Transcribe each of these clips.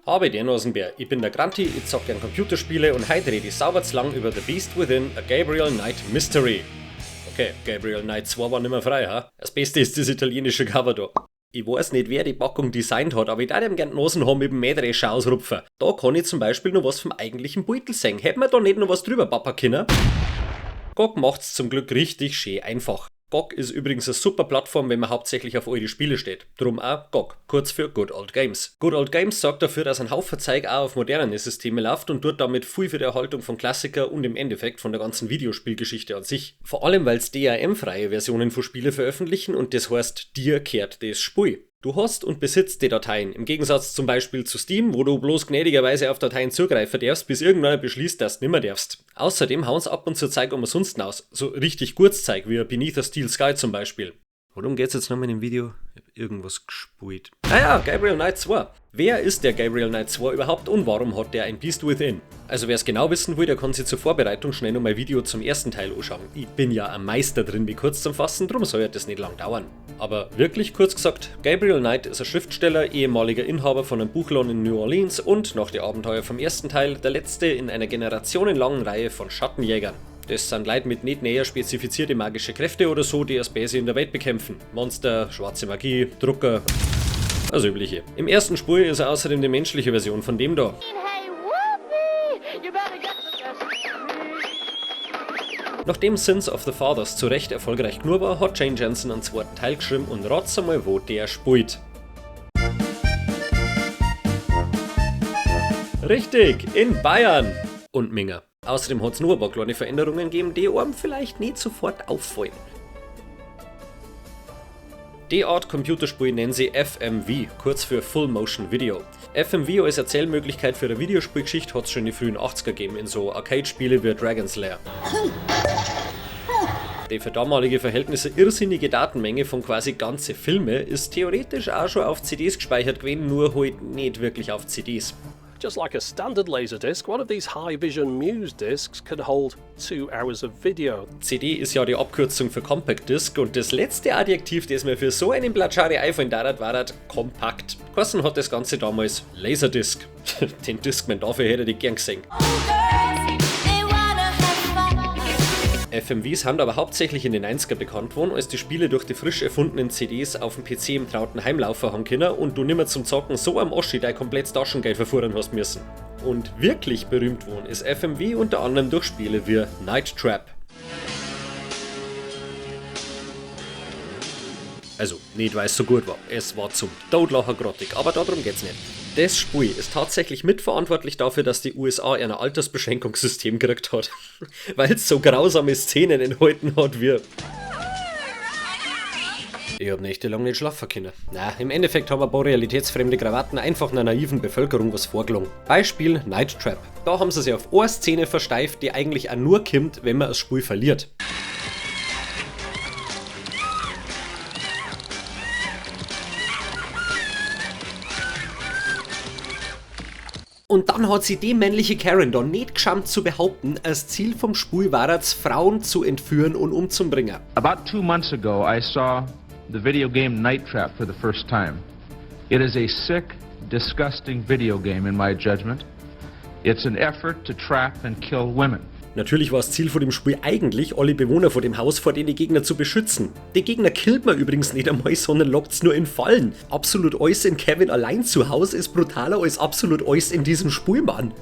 Habe der Nasenbär, ich bin der Granti, ich zock gern Computerspiele und heute rede ich sauberz lang über The Beast Within, a Gabriel Knight Mystery. Okay, Gabriel Knight 2 war nimmer frei, ha? Das Beste ist das italienische Cover da. Ich weiß nicht, wer die Packung designt hat, aber ich darf ihm gern die Nasen haben mit dem Mähdrescher ausrupfen. Da kann ich zum Beispiel noch was vom eigentlichen Beutel sehen. Hätten wir da nicht noch was drüber, Papa Kinder? GOG macht's zum Glück richtig schön einfach. GOG ist übrigens eine super Plattform, wenn man hauptsächlich auf alte Spiele steht. Drum auch GOG, kurz für Good Old Games. Good Old Games sorgt dafür, dass ein Haufen Zeug auch auf moderne Systeme läuft und tut damit viel für die Erhaltung von Klassiker und im Endeffekt von der ganzen Videospielgeschichte an sich. Vor allem, weil es DRM-freie Versionen von Spielen veröffentlichen und das heißt, dir kehrt das Spiel. Du hast und besitzt die Dateien, im Gegensatz zum Beispiel zu Steam, wo du bloß gnädigerweise auf Dateien zugreifen darfst, bis irgendwann beschließt, dass du nimmer darfst. Außerdem hauen sie ab und zu Zeug umsonst aus, so richtig gutes Zeug, wie Beneath a Steel Sky zum Beispiel. Worum geht's jetzt nochmal in dem Video? Ich hab irgendwas gespult. Gabriel Knight 2. Wer ist der Gabriel Knight 2 überhaupt und warum hat der ein Beast Within? Also wer es genau wissen will, der kann sich zur Vorbereitung schnell noch mein Video zum ersten Teil anschauen. Ich bin ja ein Meister drin, wie kurz zum Fassen, drum soll ja das nicht lang dauern. Aber wirklich kurz gesagt, Gabriel Knight ist ein Schriftsteller, ehemaliger Inhaber von einem Buchladen in New Orleans und nach den Abenteuern vom ersten Teil der letzte in einer generationenlangen Reihe von Schattenjägern. Das sind Leute mit nicht näher spezifizierte magische Kräfte oder so, die das Böse in der Welt bekämpfen. Monster, schwarze Magie, Drucker, das Übliche. Im ersten Spiel ist er außerdem die menschliche Version von dem da. Nachdem Sins of the Fathers zu Recht erfolgreich genug war, hat Jane Jensen einen zweiten Teil geschrieben und rat's einmal, wo der spielt. Richtig, in Bayern! Und Minga. Außerdem hat es nur ein paar kleine Veränderungen gegeben, die einem vielleicht nicht sofort auffallen. Die Art Computerspiel nennen sie FMV, kurz für Full Motion Video. FMV als Erzählmöglichkeit für eine Videospielgeschichte hat es schon in den frühen 80er gegeben, in so Arcade-Spiele wie Dragon's Lair. Die für damalige Verhältnisse irrsinnige Datenmenge von quasi ganze Filme ist theoretisch auch schon auf CDs gespeichert gewesen, nur halt nicht wirklich auf CDs. Just like a standard Laserdisc, one of these high-vision Muse discs can hold 2 hours of video. CD ist ja die Abkürzung für Compact Disc und das letzte Adjektiv, das mir für so einen Platschare einfallen darf, war das kompakt. Geheißen hat das Ganze damals Laserdisc. Den Discman dafür hätte ich gern gesehen. FMVs haben aber hauptsächlich in den 90er bekannt worden, als die Spiele durch die frisch erfundenen CDs auf dem PC im trauten Heimlaufen haben können und du nimmer zum Zocken so am Oschi dein komplettes Taschengeld verfuhren hast müssen. Und wirklich berühmt worden ist FMV unter anderem durch Spiele wie Night Trap. Also, nicht weil es so gut war, es war zum Todlachen grottig, aber darum geht's nicht. Das Spiel ist tatsächlich mitverantwortlich dafür, dass die USA ein Altersbeschränkungssystem gekriegt hat, weil es so grausame Szenen enthalten hat wie... Ich hab nächtelang nicht schlafen können. Na, im Endeffekt haben ein paar realitätsfremde Krawatten einfach einer naiven Bevölkerung was vorgelungen. Beispiel Night Trap. Da haben sie sich auf eine Szene versteift, die eigentlich auch nur kommt, wenn man das Spiel verliert. Und dann hat sie die männliche Karen da nicht geschammt zu behaupten, das Ziel vom Spiel war es, Frauen zu entführen und umzubringen. About 2 months ago, I saw the video game Night Trap for the first time. It is a sick, disgusting video game in my judgment. It's an effort to trap and kill women. Natürlich war das Ziel von dem Spiel eigentlich, alle Bewohner von dem Haus vor den Gegner zu beschützen. Die Gegner killt man übrigens nicht einmal, sondern lockt's nur in Fallen. Absolut alles in Kevin allein zu Hause ist brutaler als absolut alles in diesem Spiel, Mann.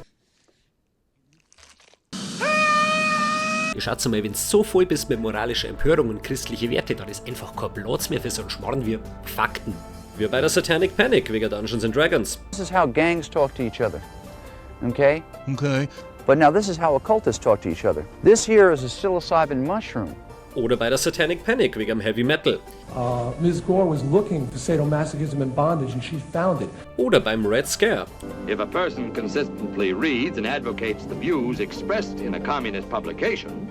Ihr schaut's mal, wenn's so voll bist mit moralischer Empörung und christliche Werte, dann ist einfach kein Platz mehr für so einen Schmarrn wie Fakten. Wie bei der Satanic Panic wegen Dungeons & Dragons. This is how gangs talk to each other, okay? Okay. But now this is how occultists talk to each other. This here is a psilocybin mushroom. Oder bei der Satanic Panic wegen Heavy Metal. Ms. Gore was looking for sadomasochism and bondage and she found it. Oder beim Red Scare. If a person consistently reads and advocates the views expressed in a communist publication,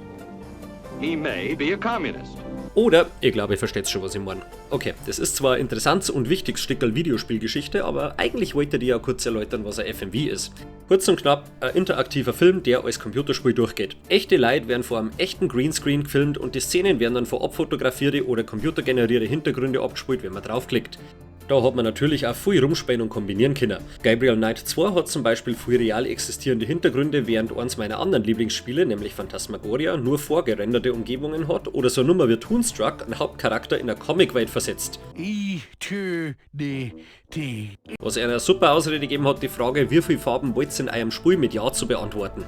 he may be a communist. Oder, ich glaube, ihr versteht schon, was ich meine. Okay, das ist zwar ein interessantes und wichtiges Stückerl Videospielgeschichte, aber eigentlich wollte ich ja kurz erläutern, was ein FMV ist. Kurz und knapp, ein interaktiver Film, der als Computerspiel durchgeht. Echte Leute werden vor einem echten Greenscreen gefilmt und die Szenen werden dann vor abfotografierte oder computergenerierte Hintergründe abgespielt, wenn man draufklickt. Da hat man natürlich auch viel rumspielen und kombinieren können. Gabriel Knight 2 hat zum Beispiel viel real existierende Hintergründe, während eins meiner anderen Lieblingsspiele, nämlich Phantasmagoria, nur vorgerenderte Umgebungen hat oder so eine Nummer wie Toonstruck einen Hauptcharakter in eine Comicwelt versetzt. Was einer super Ausrede gegeben hat, die Frage, wie viele Farben wollt ihr in eurem Spiel mit Ja zu beantworten.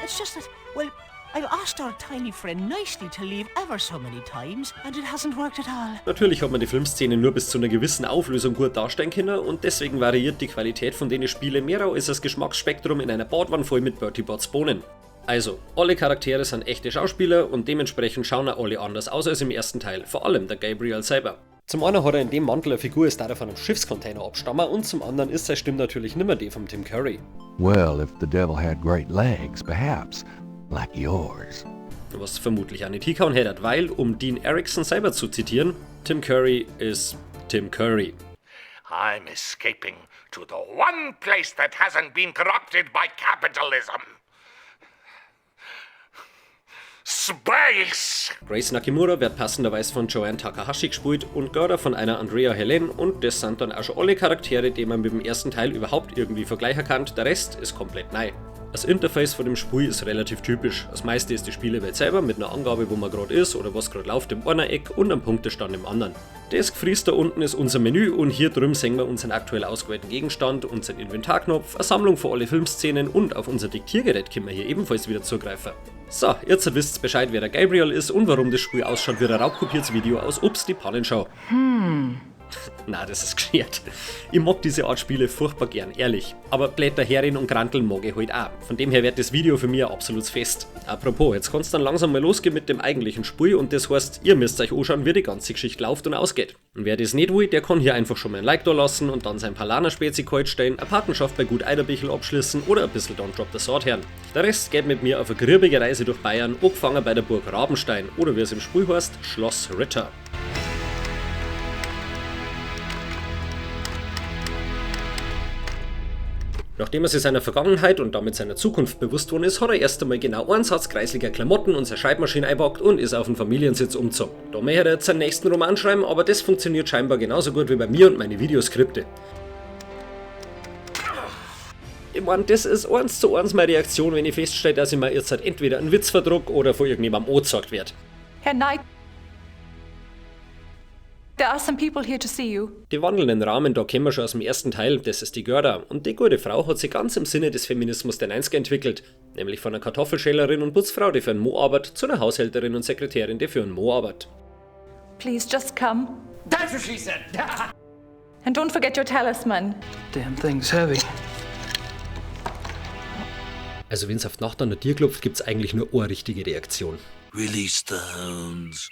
It's just that, well, I've asked our tiny friend nicely to leave ever so many times, and it hasn't worked at all. Natürlich hat man die Filmszene nur bis zu einer gewissen Auflösung gut darstellen können und deswegen variiert die Qualität von denen Spiele mehr als das Geschmacksspektrum in einer Badwanne voll mit Bertie Botts Bohnen. Also, alle Charaktere sind echte Schauspieler und dementsprechend schauen auch alle anders aus als im ersten Teil, vor allem der Gabriel selber. Zum einen hat er in dem Mantel eine Figur, ist da von einem Schiffscontainer abstammen und zum anderen ist seine Stimme natürlich nimmer die vom Tim Curry. Well, if the devil had great legs, perhaps, like yours. Was vermutlich auch nicht hingehauen hätte, weil, um Dean Erickson selber zu zitieren, Tim Curry ist Tim Curry. I'm escaping to the one place that hasn't been corrupted by capitalism. Space! Grace Nakimura wird passenderweise von Joanne Takahashi gespielt und Gerda von einer Andrea Helen und das sind dann auch schon alle Charaktere, die man mit dem ersten Teil überhaupt irgendwie vergleichen kann, der Rest ist komplett neu. Das Interface von dem Spiel ist relativ typisch. Das meiste ist die Spielewelt selber mit einer Angabe, wo man gerade ist oder was gerade läuft im einen Eck und einem Punktestand im anderen. Das gefriest da unten ist unser Menü und hier drüben sehen wir unseren aktuell ausgewählten Gegenstand, unseren Inventarknopf, eine Sammlung für alle Filmszenen und auf unser Diktiergerät können wir hier ebenfalls wieder zugreifen. So, jetzt wisst ihr Bescheid, wer der Gabriel ist und warum das Spiel ausschaut wie ein raubkopiertes Video aus Ups, die Pannenschau. Na, das ist geschert. Ich mag diese Art Spiele furchtbar gern, ehrlich. Aber Blätter herin und Granteln mag ich halt auch. Von dem her wird das Video für mich ein absolutes Fest. Apropos, jetzt kann es dann langsam mal losgehen mit dem eigentlichen Spiel und das heißt, ihr müsst euch anschauen, wie die ganze Geschichte läuft und ausgeht. Und wer das nicht will, der kann hier einfach schon mal ein Like da lassen und dann sein Palana-Spezi kalt stellen, eine Partnerschaft bei Gut Eiderbichl abschließen oder ein bisschen Don't Drop the Sword hören. Der Rest geht mit mir auf eine griebige Reise durch Bayern, angefangen bei der Burg Rabenstein oder wie es im Spiel heißt, Schloss Ritter. Nachdem er sich seiner Vergangenheit und damit seiner Zukunft bewusst worden ist, hat er erst einmal genau einen Satz kreislicher Klamotten und seine Schreibmaschine einpackt und ist auf den Familiensitz umgezogen. Da möchte er jetzt seinen nächsten Roman schreiben, aber das funktioniert scheinbar genauso gut wie bei mir und meine Videoskripte. Ich meine, das ist 1:1 meine Reaktion, wenn ich feststelle, dass ich mir jetzt halt entweder einen Witz verdruck oder von irgendjemandem angezeigt wird. Herr Knight, there are some people here to see you. Die wandelnden Rahmen, da kennen wir schon aus dem ersten Teil, das ist die Gerda. Und die gute Frau hat sich ganz im Sinne des Feminismus der 90er entwickelt. Nämlich von einer Kartoffelschälerin und Putzfrau, die für einen Mo arbeitet, zu einer Haushälterin und Sekretärin, die für einen Mo arbeitet. Please just come. That's what she said! And don't forget your talisman. Damn thing's heavy. Also wenn es auf die Nacht an der Tür klopft, gibt es eigentlich nur eine richtige Reaktion. Release the hounds.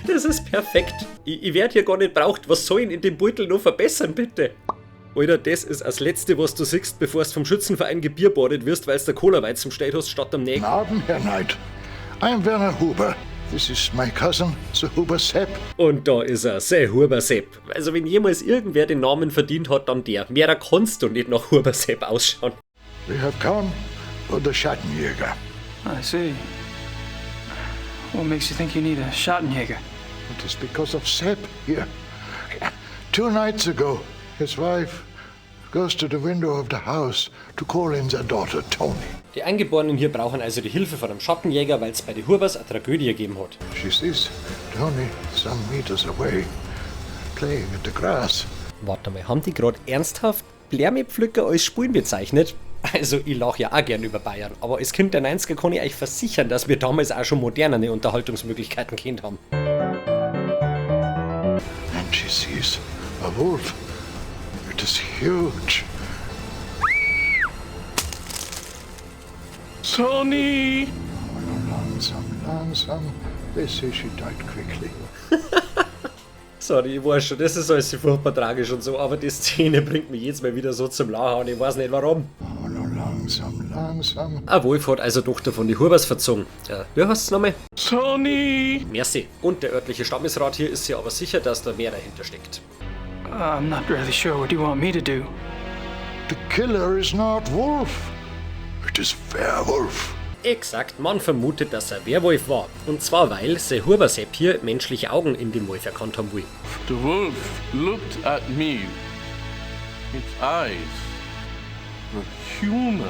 Das ist perfekt. Ich werd hier gar nicht braucht. Was soll ich in dem Beutel noch verbessern, bitte? Alter, das ist das Letzte, was du siehst, bevor du vom Schützenverein gebierbordet wirst, weil du der Cola-Weizen steht hast statt am Nägel. Guten Abend, Herr Knight. I'm Werner Huber. This is my cousin, Sir Huber Sepp. Und da ist er, Sir Huber Sepp. Also wenn jemals irgendwer den Namen verdient hat, dann der. Mehr kannst du nicht nach Huber Sepp ausschauen. We have come for the Schattenjäger. I see. What makes you think you need a Schattenjäger? It is because of Sepp here. 2 nights ago, his wife goes to the window of the house to call in their daughter Tony. Die Eingeborenen hier brauchen also die Hilfe von einem Schattenjäger, weil es bei den Hubers eine Tragödie gegeben hat. She sees Tony some meters away, playing at the grass. Warte mal, haben die gerade ernsthaft Blärmepflücker als Spulen bezeichnet? Also ich lache ja auch gern über Bayern, aber als Kind der 90er kann ich euch versichern, dass wir damals auch schon modernere Unterhaltungsmöglichkeiten kennt haben. And she sees a wolf. It is huge. Tony! Langsam. They say she died quickly. Sorry, ich weiß schon, das ist alles furchtbar tragisch und so, aber die Szene bringt mich jetzt mal wieder so zum Lachen und ich weiß nicht warum. Oh, no, langsam. Ein Wolf hat also Tochter von den Hubers verzogen. Wie heißt es nochmal? Tony! Merci. Und der örtliche Stammesrat hier ist sich aber sicher, dass da mehr dahinter steckt. I'm not really sure what you want me to do. The killer is not Wolf. It is Werwolf. Exakt, man vermutet, dass er Werwolf war. Und zwar, weil se Huber Sepp hier menschliche Augen in dem Wolf erkannt haben will. The wolf looked at me. Its eyes were human.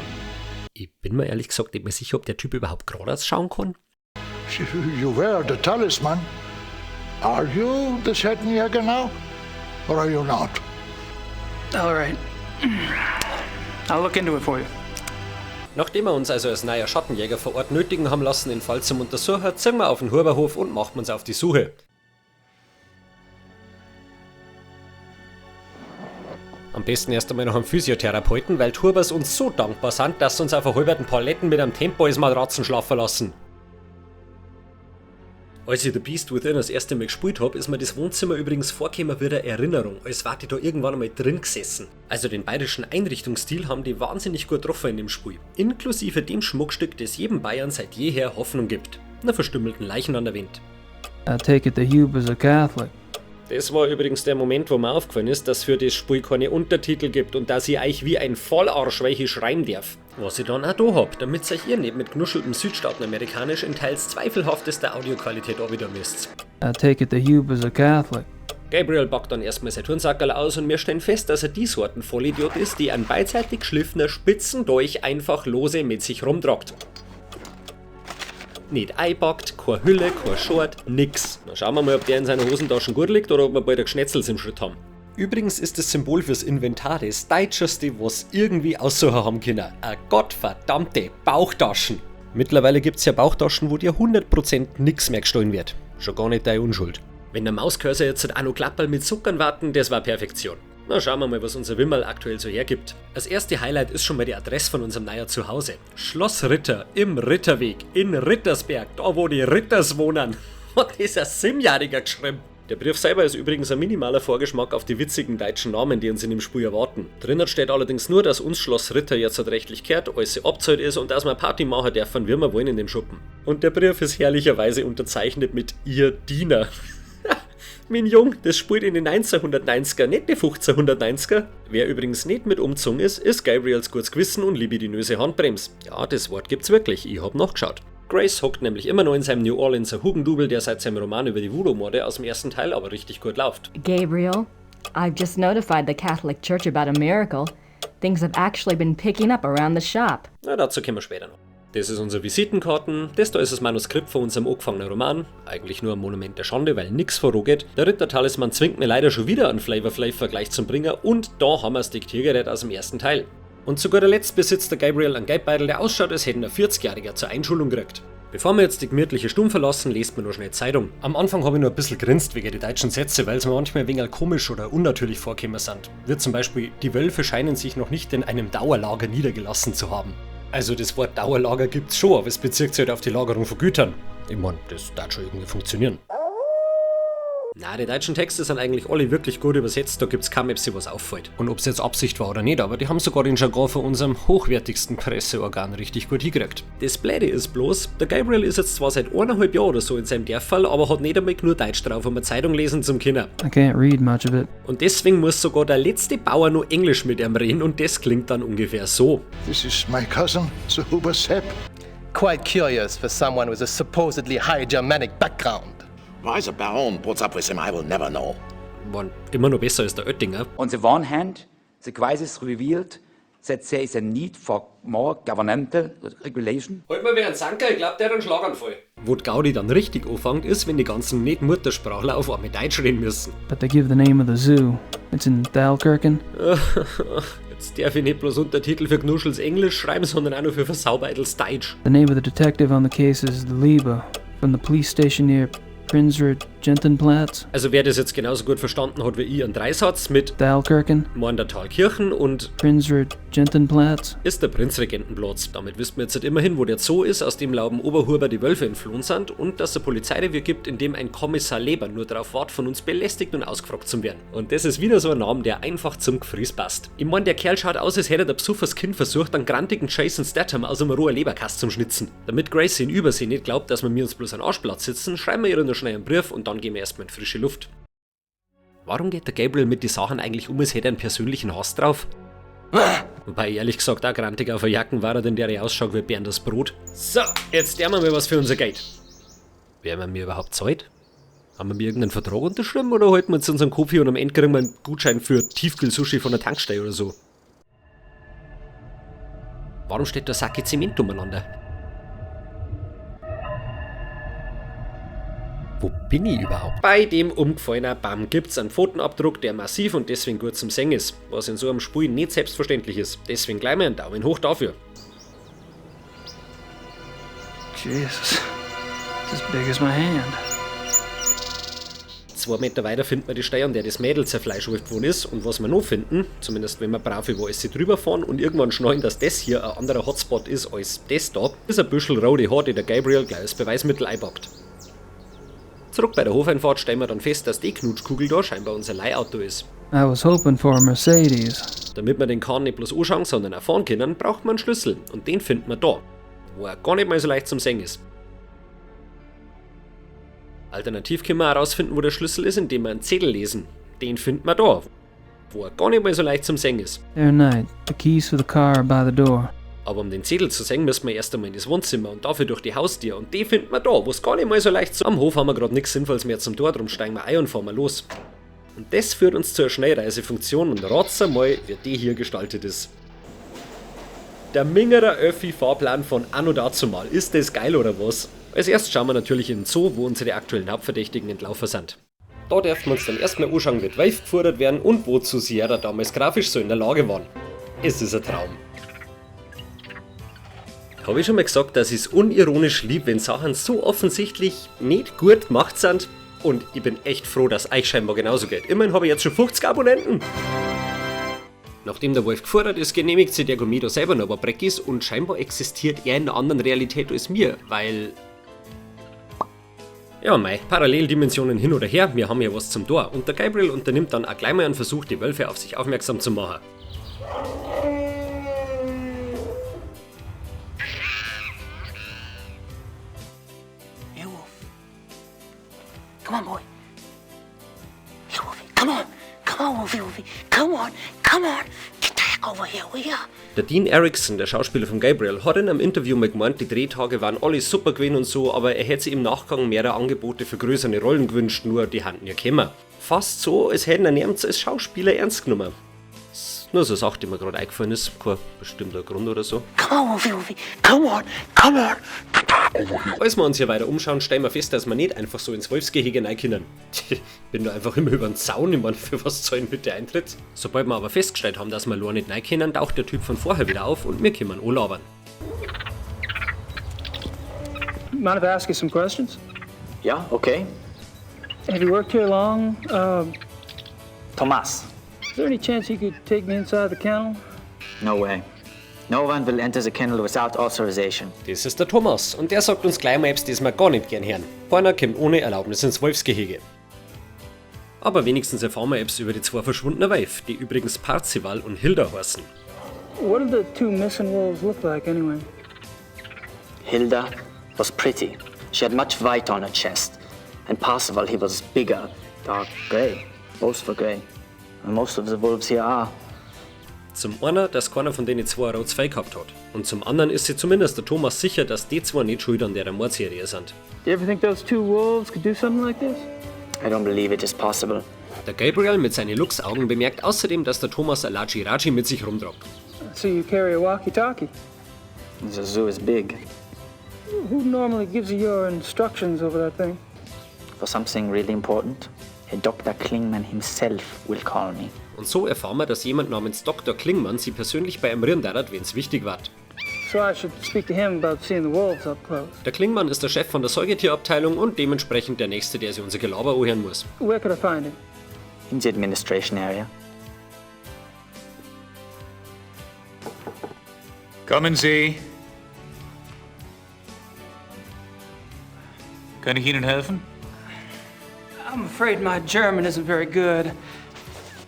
Ich bin mir ehrlich gesagt nicht mehr sicher, ob der Typ überhaupt geradeaus schauen kann. You wear the talisman. Are you the Schettenjäger now? Or are you not? All right. I'll look into it for you. Nachdem wir uns also als neuer Schattenjäger vor Ort nötigen haben lassen, den Fall zum Untersuchen, ziehen wir auf den Huberhof und machen uns auf die Suche. Am besten erst einmal noch einen Physiotherapeuten, weil die Hubers uns so dankbar sind, dass sie uns auf verhalberten Paletten mit einem Tempo-Matratzen schlafen lassen. Als ich The Beast Within das erste Mal gespielt habe, ist mir das Wohnzimmer übrigens vorgekommen wie eine Erinnerung, als wäre ich da irgendwann einmal drin gesessen. Also den bayerischen Einrichtungsstil haben die wahnsinnig gut getroffen in dem Spiel. Inklusive dem Schmuckstück, das jedem Bayern seit jeher Hoffnung gibt. Einer verstümmelten Leichen an der Wand. I take it the Huber's a Catholic. Das war übrigens der Moment, wo mir aufgefallen ist, dass es für das Spiel keine Untertitel gibt und dass ich euch wie ein Vollarsch welche schreiben darf. Was ich dann auch da hab, damit euch ihr nicht mit knuscheltem Südstaatenamerikanisch in teils zweifelhaftester Audioqualität auch wieder müsst. I take it the Huber's a Catholic. Gabriel packt dann erstmal sein Turnsackerl aus und wir stellen fest, dass er die Sorten Vollidiot ist, die ein beidseitig geschliffener Spitzendolch einfach lose mit sich rumtragt. Nicht einpackt, keine Hülle, kein Short, nix. Dann schauen wir mal, ob der in seiner Hosentaschen gut liegt oder ob wir bald ein Geschnetzels im Schritt haben. Übrigens ist das Symbol fürs Inventar das deutscheste, was irgendwie aussuchen haben können. Eine gottverdammte Bauchtaschen. Mittlerweile gibt's ja Bauchtaschen, wo dir 100% nix mehr gestohlen wird. Schon gar nicht deine Unschuld. Wenn der Mauscursor jetzt auch noch Klapperl mit Zuckern warten, das war Perfektion. Na, schauen wir mal, was unser Wimmerl aktuell so hergibt. Das erste Highlight ist schon mal die Adresse von unserem neuen Zuhause. Schloss Ritter im Ritterweg in Rittersberg, da wo die Ritters wohnen. Hat dieser 7-Jähriger geschrieben. Der Brief selber ist übrigens ein minimaler Vorgeschmack auf die witzigen deutschen Namen, die uns in dem Spiel erwarten. Drinnen steht allerdings nur, dass uns Schloss Ritter jetzt rechtlich gehört, alles abzahlt ist und dass wir Party machen dürfen, wie wir wollen in dem Schuppen. Und der Brief ist herrlicherweise unterzeichnet mit Ihr Diener. Mein Jung, das spielt in den 1990er, nicht die 1590er. Wer übrigens nicht mit umgezogen ist, ist Gabriels gutes Gewissen und libidinöse Handbrems. Ja, das Wort gibt's wirklich, ich hab nachgeschaut. Grace hockt nämlich immer noch in seinem New Orleanser Hugendubel, der seit seinem Roman über die Voodoo-Morde aus dem ersten Teil aber richtig gut läuft. Gabriel, I've just notified the Catholic Church about a miracle. Things have actually been picking up around the shop. Na, dazu kommen wir später noch. Das ist unsere Visitenkarten, das da ist das Manuskript von unserem angefangenen Roman. Eigentlich nur ein Monument der Schande, weil nix vorgeht. Der Ritter-Talisman zwingt mir leider schon wieder einen Flavor-Flav-Vergleich zum Bringer und da haben wir das Diktiergerät aus dem ersten Teil. Und zu guter Letzt besitzt der Gabriel einen Geldbeutel, der ausschaut, als hätten ein 40-Jähriger zur Einschulung gekriegt. Bevor wir jetzt die gemütliche Stumm verlassen, lest man noch schnell Zeitung. Am Anfang habe ich nur ein bisschen grinst wegen die deutschen Sätze, weil es mir manchmal ein wenig komisch oder unnatürlich vorgekommen sind. Wie zum Beispiel, die Wölfe scheinen sich noch nicht in einem Dauerlager niedergelassen zu haben. Also das Wort Dauerlager gibt's schon, aber es bezieht sich halt auf die Lagerung von Gütern. Ich meine, das darf schon irgendwie funktionieren. Na, die deutschen Texte sind eigentlich alle wirklich gut übersetzt, da gibt's kaum etwas, was auffällt. Und ob's jetzt Absicht war oder nicht, aber die haben sogar den Jargon von unserem hochwertigsten Presseorgan richtig gut hingekriegt. Das Blöde ist bloß, der Gabriel ist jetzt zwar seit 1,5 Jahren oder so in seinem Dörfall, aber hat nicht einmal nur Deutsch drauf, um eine Zeitung lesen zum Kinder. I can't read much of it. Und deswegen muss sogar der letzte Bauer nur Englisch mit ihm reden und das klingt dann ungefähr so. This is my cousin, Sir Huber Sepp. Quite curious for someone with a supposedly high Germanic background. Why the Baron puts up with him, I will never know. War immer noch besser als der Oettinger. On the one hand, the crisis revealed that there is a need for more governmental regulation. Halt mal wie ein Sanker, ich glaub, der hat einen Schlaganfall. Wo die Gaudi dann richtig anfängt, ist, wenn die ganzen Nicht-Muttersprachler auf einmal Deutsch reden müssen. But they give the name of the zoo. It's in Thalkirchen. Jetzt darf ich nicht bloß Untertitel für Knuschels Englisch schreiben, sondern auch noch für Versaubeitels Deutsch. The name of the detective on the case is Lieber, from the police station near Prinzregenthenplatz. Also wer das jetzt genauso gut verstanden hat wie ich, einen Dreisatz mit Thalkirchen, Morndertalkirchen und Prinzregenthenplatz ist der Prinzregentenplatz. Damit wissen wir jetzt halt immerhin, wo der Zoo ist, aus dem Lauben Oberhuber die Wölfe entflohen sind und dass es ein Polizeirevier gibt, in dem ein Kommissar Leber nur darauf wartet, von uns belästigt und ausgefragt zu werden. Und das ist wieder so ein Name, der einfach zum Gefries passt. Ich mein, der Kerl schaut aus, als hätte der Besuchers Kind versucht, einen grantigen Jason Statham aus einem rohen Leberkast zum Schnitzen. Damit Grace in Übersee nicht glaubt, dass wir mir uns bloß an Arschplatz sitzen, schreiben wir ihr noch schnell einen Brief und dann gehen wir erstmal in frische Luft. Warum geht der Gabriel mit den Sachen eigentlich um, als hätte er einen persönlichen Hass drauf? Wobei ehrlich gesagt auch grantig auf der Jacken war er, denn der ausschaut wie Bernd das Brot. So, jetzt lernen wir mal was für unser Geld. Werden wir mir überhaupt Zeit? Haben wir mir irgendeinen Vertrag unterschrieben oder halten wir uns unseren Kofi und am Ende kriegen wir einen Gutschein für Tiefkühl-Sushi von der Tankstelle oder so? Warum steht da Sacke Zement umeinander? Wo bin ich überhaupt? Bei dem umgefallenen Baum gibt's einen Pfotenabdruck, der massiv und deswegen gut zum Singen ist, was in so einem Spiel nicht selbstverständlich ist. Deswegen gleich mal einen Daumen hoch dafür. Jesus, it's as big as my hand. 2 Meter weiter finden wir die Stelle, an der das Mädel zerfleischwolf geworden ist. Und was wir noch finden, zumindest wenn wir brav über alles drüber fahren und irgendwann schnallen, dass das hier ein anderer Hotspot ist als das da, ist ein Büschel rote Haar, die der Gabriel gleich als Beweismittel einpackt. Zurück bei der Hofeinfahrt stellen wir dann fest, dass die Knutschkugel da scheinbar unser Leihauto ist. I was hoping for a Mercedes. Damit wir den Kahn nicht bloß anschauen, sondern auch fahren können, braucht man einen Schlüssel. Und den finden wir da, wo er gar nicht mal so leicht zum Singen ist. Alternativ können wir herausfinden, wo der Schlüssel ist, indem wir einen Zettel lesen. Den finden wir da, wo er gar nicht mal so leicht zum Singen ist. There, Knight. The keys for the car are by the door. Aber um den Zettel zu singen, müssen wir erst einmal in das Wohnzimmer und dafür durch die Haustür. Und die finden wir da, wo es gar nicht mal so leicht ist. Am Hof haben wir gerade nichts Sinnvolles mehr zum Tor, darum steigen wir ein und fahren wir los. Und das führt uns zur Schnellreisefunktion und rat's einmal, wie die hier gestaltet ist. Der Mingerer Öffi-Fahrplan von anno dazumal. Ist das geil oder was? Als erstes schauen wir natürlich in den Zoo, wo unsere aktuellen Hauptverdächtigen entlaufen sind. Da dürfen wir uns dann erstmal anschauen, wie die Wölfe gefordert werden und wozu Sierra damals grafisch so in der Lage waren. Es ist ein Traum. Habe ich schon mal gesagt, dass ich es unironisch lieb, wenn Sachen so offensichtlich nicht gut gemacht sind? Und ich bin echt froh, dass euch scheinbar genauso geht. Immerhin habe ich jetzt schon 50 Abonnenten. Nachdem der Wolf gefordert ist, genehmigt sich der Gourmet selber noch ein paar Breckis und scheinbar existiert er in einer anderen Realität als mir, weil... Ja mei, Paralleldimensionen hin oder her, wir haben hier was zum Tor und der Gabriel unternimmt dann auch gleich mal einen Versuch, die Wölfe auf sich aufmerksam zu machen. Hey, Wolf. Come on, boy. Hey, Wolfie, come on. Come on, Wolfie, Wolfie. Come on, come on. Get the heck over here, will ya? Der Dean Erickson, der Schauspieler von Gabriel, hat in einem Interview mal gemeint, die Drehtage waren alle super gewesen und so, aber er hätte sich im Nachgang mehrere Angebote für größere Rollen gewünscht, nur die hatten ja gekommen. Fast so, als hätten er nirgends als Schauspieler ernst genommen. Nur so eine Sache, die mir gerade eingefallen ist, kein bestimmter Grund oder so. Come on, Wolfie, Wolfie. Come on, come on. Als wir uns hier weiter umschauen, stellen wir fest, dass wir nicht einfach so ins Wolfsgehege rein können. Bin da einfach immer über den Zaun, ich meine, für was zahlen mit der Eintritt? Sobald wir aber festgestellt haben, dass wir allein nicht rein können, taucht der Typ von vorher wieder auf und wir können anlabern. Mind if I ask you some questions? Yeah, okay. Have you worked here long? Thomas. Is there any chance you could take me inside the kennel? No way. No one will enter the kennel without authorization. Das ist der Thomas und der sagt uns gleich mal etwas, das wir gar nicht gern hören. Keiner kommt ohne Erlaubnis ins Wolfsgehege. Aber wenigstens erfahren wir etwas über die 2 verschwundenen Wölfe, die übrigens Parzival und Hilda heißen. What did the 2 missing wolves look like anyway? Hilda was pretty. She had much white on her chest. And Parzival, he was bigger, dark grey. Both were grey. And most of the wolves here are. Zum einen, dass keiner von denen 2 rotes Fell gehabt hat. Und zum anderen ist sich zumindest der Thomas sicher, dass die 2 nicht schuld an der Mordserie sind. Do you ever think those 2 wolves could do something like this? I don't believe it is possible. Der Gabriel mit seinen Luchsaugen bemerkt außerdem, dass der Thomas ein Lachi-Rachi mit sich rumtragt. So you carry a walkie-talkie? The zoo is big. Who normally gives you your instructions over that thing? For something really important, Dr. Klingman himself will call me. Und so erfahren wir, dass jemand namens Dr. Klingman sie persönlich bei ihm rindert, wenn es wichtig wird. So I should speak to him about seeing the wolves up close. Der Klingman ist der Chef von der Säugetierabteilung und dementsprechend der Nächste, der sich unser Gelaber anhören muss. Where could I find him? In the administration area. Kommen Sie. Kann ich Ihnen helfen? I'm afraid my German isn't very good.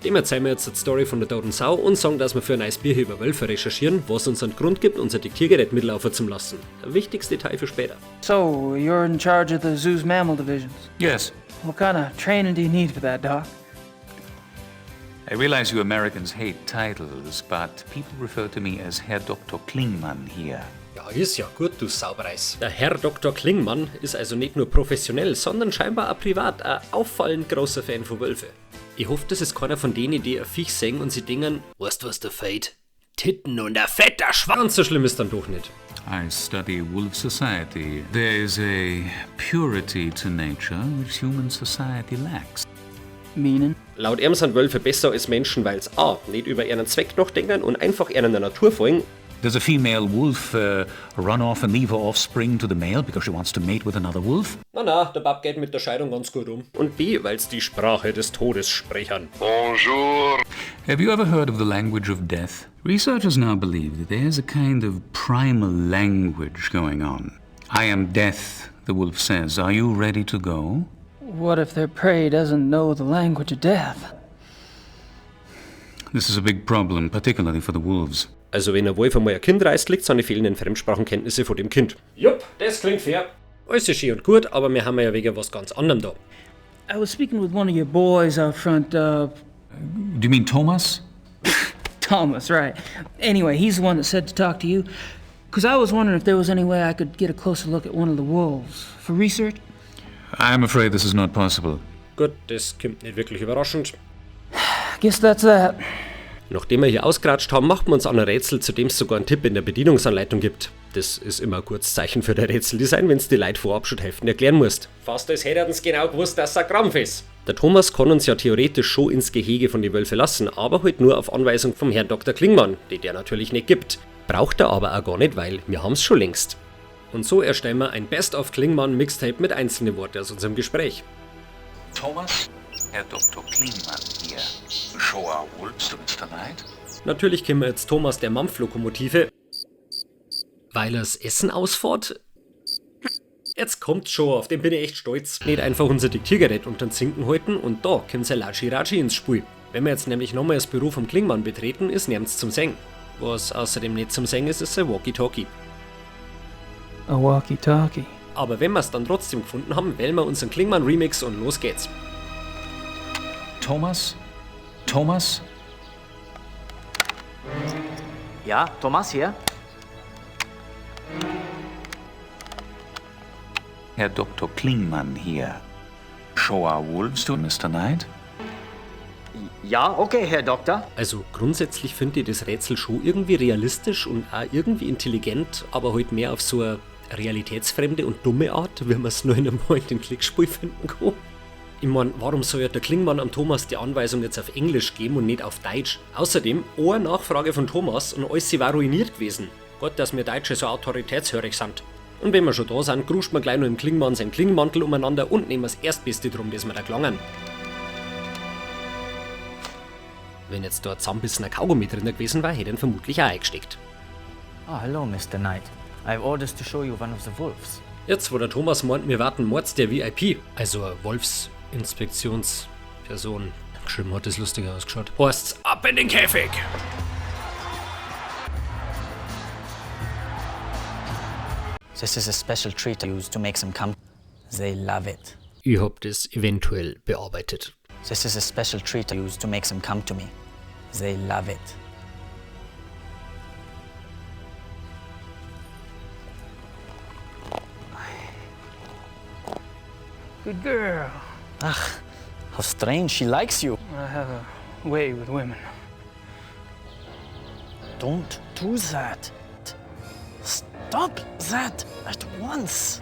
Dem erzählen wir jetzt die Story von der toten Sau und sagen, dass wir für ein neues Bier über Wölfe recherchieren, was uns einen Grund gibt, unser Diktiergerät mitlaufen zu lassen. Ein wichtiges Detail für später. So, you're in charge of the zoo's mammal divisions? Yes. What kind of training do you need for that, Doc? I realize you Americans hate titles, but people refer to me as Herr Dr. Klingmann here. Ja, ist ja gut, du Saubereis. Der Herr Dr. Klingmann ist also nicht nur professionell, sondern scheinbar auch privat ein auffallend großer Fan von Wölfe. Ich hoffe, das ist keiner von denen, die ein Viech sehen und sie denken, weißt du was der Fate? Titten und ein fetter Schwanz. So schlimm ist dann doch nicht. I study wolf society. There is a purity to nature which human society lacks. Meaning? Laut ihm sind Wölfe besser als Menschen, weil sie a. nicht über ihren Zweck nachdenken und einfach ihnen der Natur folgen. Does a female wolf run off and leave her offspring to the male because she wants to mate with another wolf? Na, der Bab geht mit der Scheidung ganz gut um. Und b. weil sie die Sprache des Todes sprechen. Bonjour. Have you ever heard of the language of death? Researchers now believe that there's a kind of primal language going on. I am death, the wolf says. Are you ready to go? What if their prey doesn't know the language of death? This is a big problem, particularly for the wolves. Also wenn ein Wolf einmal ein Kind reißt, liegt es an den fehlenden Fremdsprachenkenntnisse von dem Kind. Jupp, das klingt fair. Alles ist schön und gut, aber wir haben ja wegen was ganz anderem da. I was speaking with one of your boys out front, Do you mean Thomas? Thomas, right. Anyway, he's the one that said to talk to you. Because I was wondering if there was any way I could get a closer look at one of the wolves. For research? I'm afraid this is not possible. Gut, das kommt nicht wirklich überraschend. Guess that's that. Nachdem wir hier ausgeratscht haben, macht man uns an ein Rätsel, zu dem es sogar einen Tipp in der Bedienungsanleitung gibt. Das ist immer ein kurzes Zeichen für der Rätseldesign, wenn es die Leute vorab schon die Hälfte erklären musst. Fast als hätten sie genau gewusst, dass es ein Krampf ist. Der Thomas kann uns ja theoretisch schon ins Gehege von den Wölfen lassen, aber halt nur auf Anweisung vom Herrn Dr. Klingmann, den der natürlich nicht gibt. Braucht er aber auch gar nicht, weil wir haben es schon längst. Und so erstellen wir ein Best-of-Klingmann-Mixtape mit einzelnen Worten aus unserem Gespräch. Thomas, Herr Dr. Klingmann hier. Show our wolves to Mr. Knight. Natürlich kennen wir jetzt Thomas der Mampflokomotive, weil er das Essen ausfährt. Jetzt kommt's schon, auf den bin ich echt stolz. Nicht einfach unser Diktiergerät unter den Zinken halten und da kommt sein Lachi-Rachi ins Spiel. Wenn wir jetzt nämlich nochmal das Büro vom Klingmann betreten, ist nirgends zum Singen. Was außerdem nicht zum Singen ist ein Walkie-Talkie. A walkie-talkie. Aber wenn wir es dann trotzdem gefunden haben, wählen wir unseren Klingmann-Remix und los geht's. Thomas? Thomas? Ja, Thomas hier. Herr Dr. Klingmann hier. Show our wolves to Mr. Knight? Ja, okay, Herr Doktor. Also grundsätzlich finde ich das Rätsel schon irgendwie realistisch und auch irgendwie intelligent, aber halt mehr auf so eine realitätsfremde und dumme Art, wie man es nur in einem Point-and-Click-Spiel finden kann. Ich meine, warum soll ja der Klingmann am Thomas die Anweisung jetzt auf Englisch geben und nicht auf Deutsch? Außerdem, eine Nachfrage von Thomas und alles war ruiniert gewesen. Gott, dass wir Deutsche so autoritätshörig sind. Und wenn wir schon da sind, gruscht man gleich noch im Klingmann seinen Klingmantel umeinander und nehmen das Erstbeste drum, das wir da gelangen. Wenn jetzt da ein zusammenbissener Kaugummi drin gewesen wäre, hätte ihn vermutlich auch eingesteckt. Oh, hello, Mr. Knight. I have orders to show you one of the wolves. Jetzt, wo der Thomas meint, wir warten Mords der VIP, also eine Wolfsinspektionsperson. Geschrieben hat das lustiger ausgeschaut. Horst's ab in den Käfig! This is a special treat I use to make them come. They love it. Ich hab das eventuell bearbeitet. This is a special treat I use to make them come to me. They love it. Good girl. Ach, how strange, she likes you. I have a way with women. Don't do that. Stop that at once.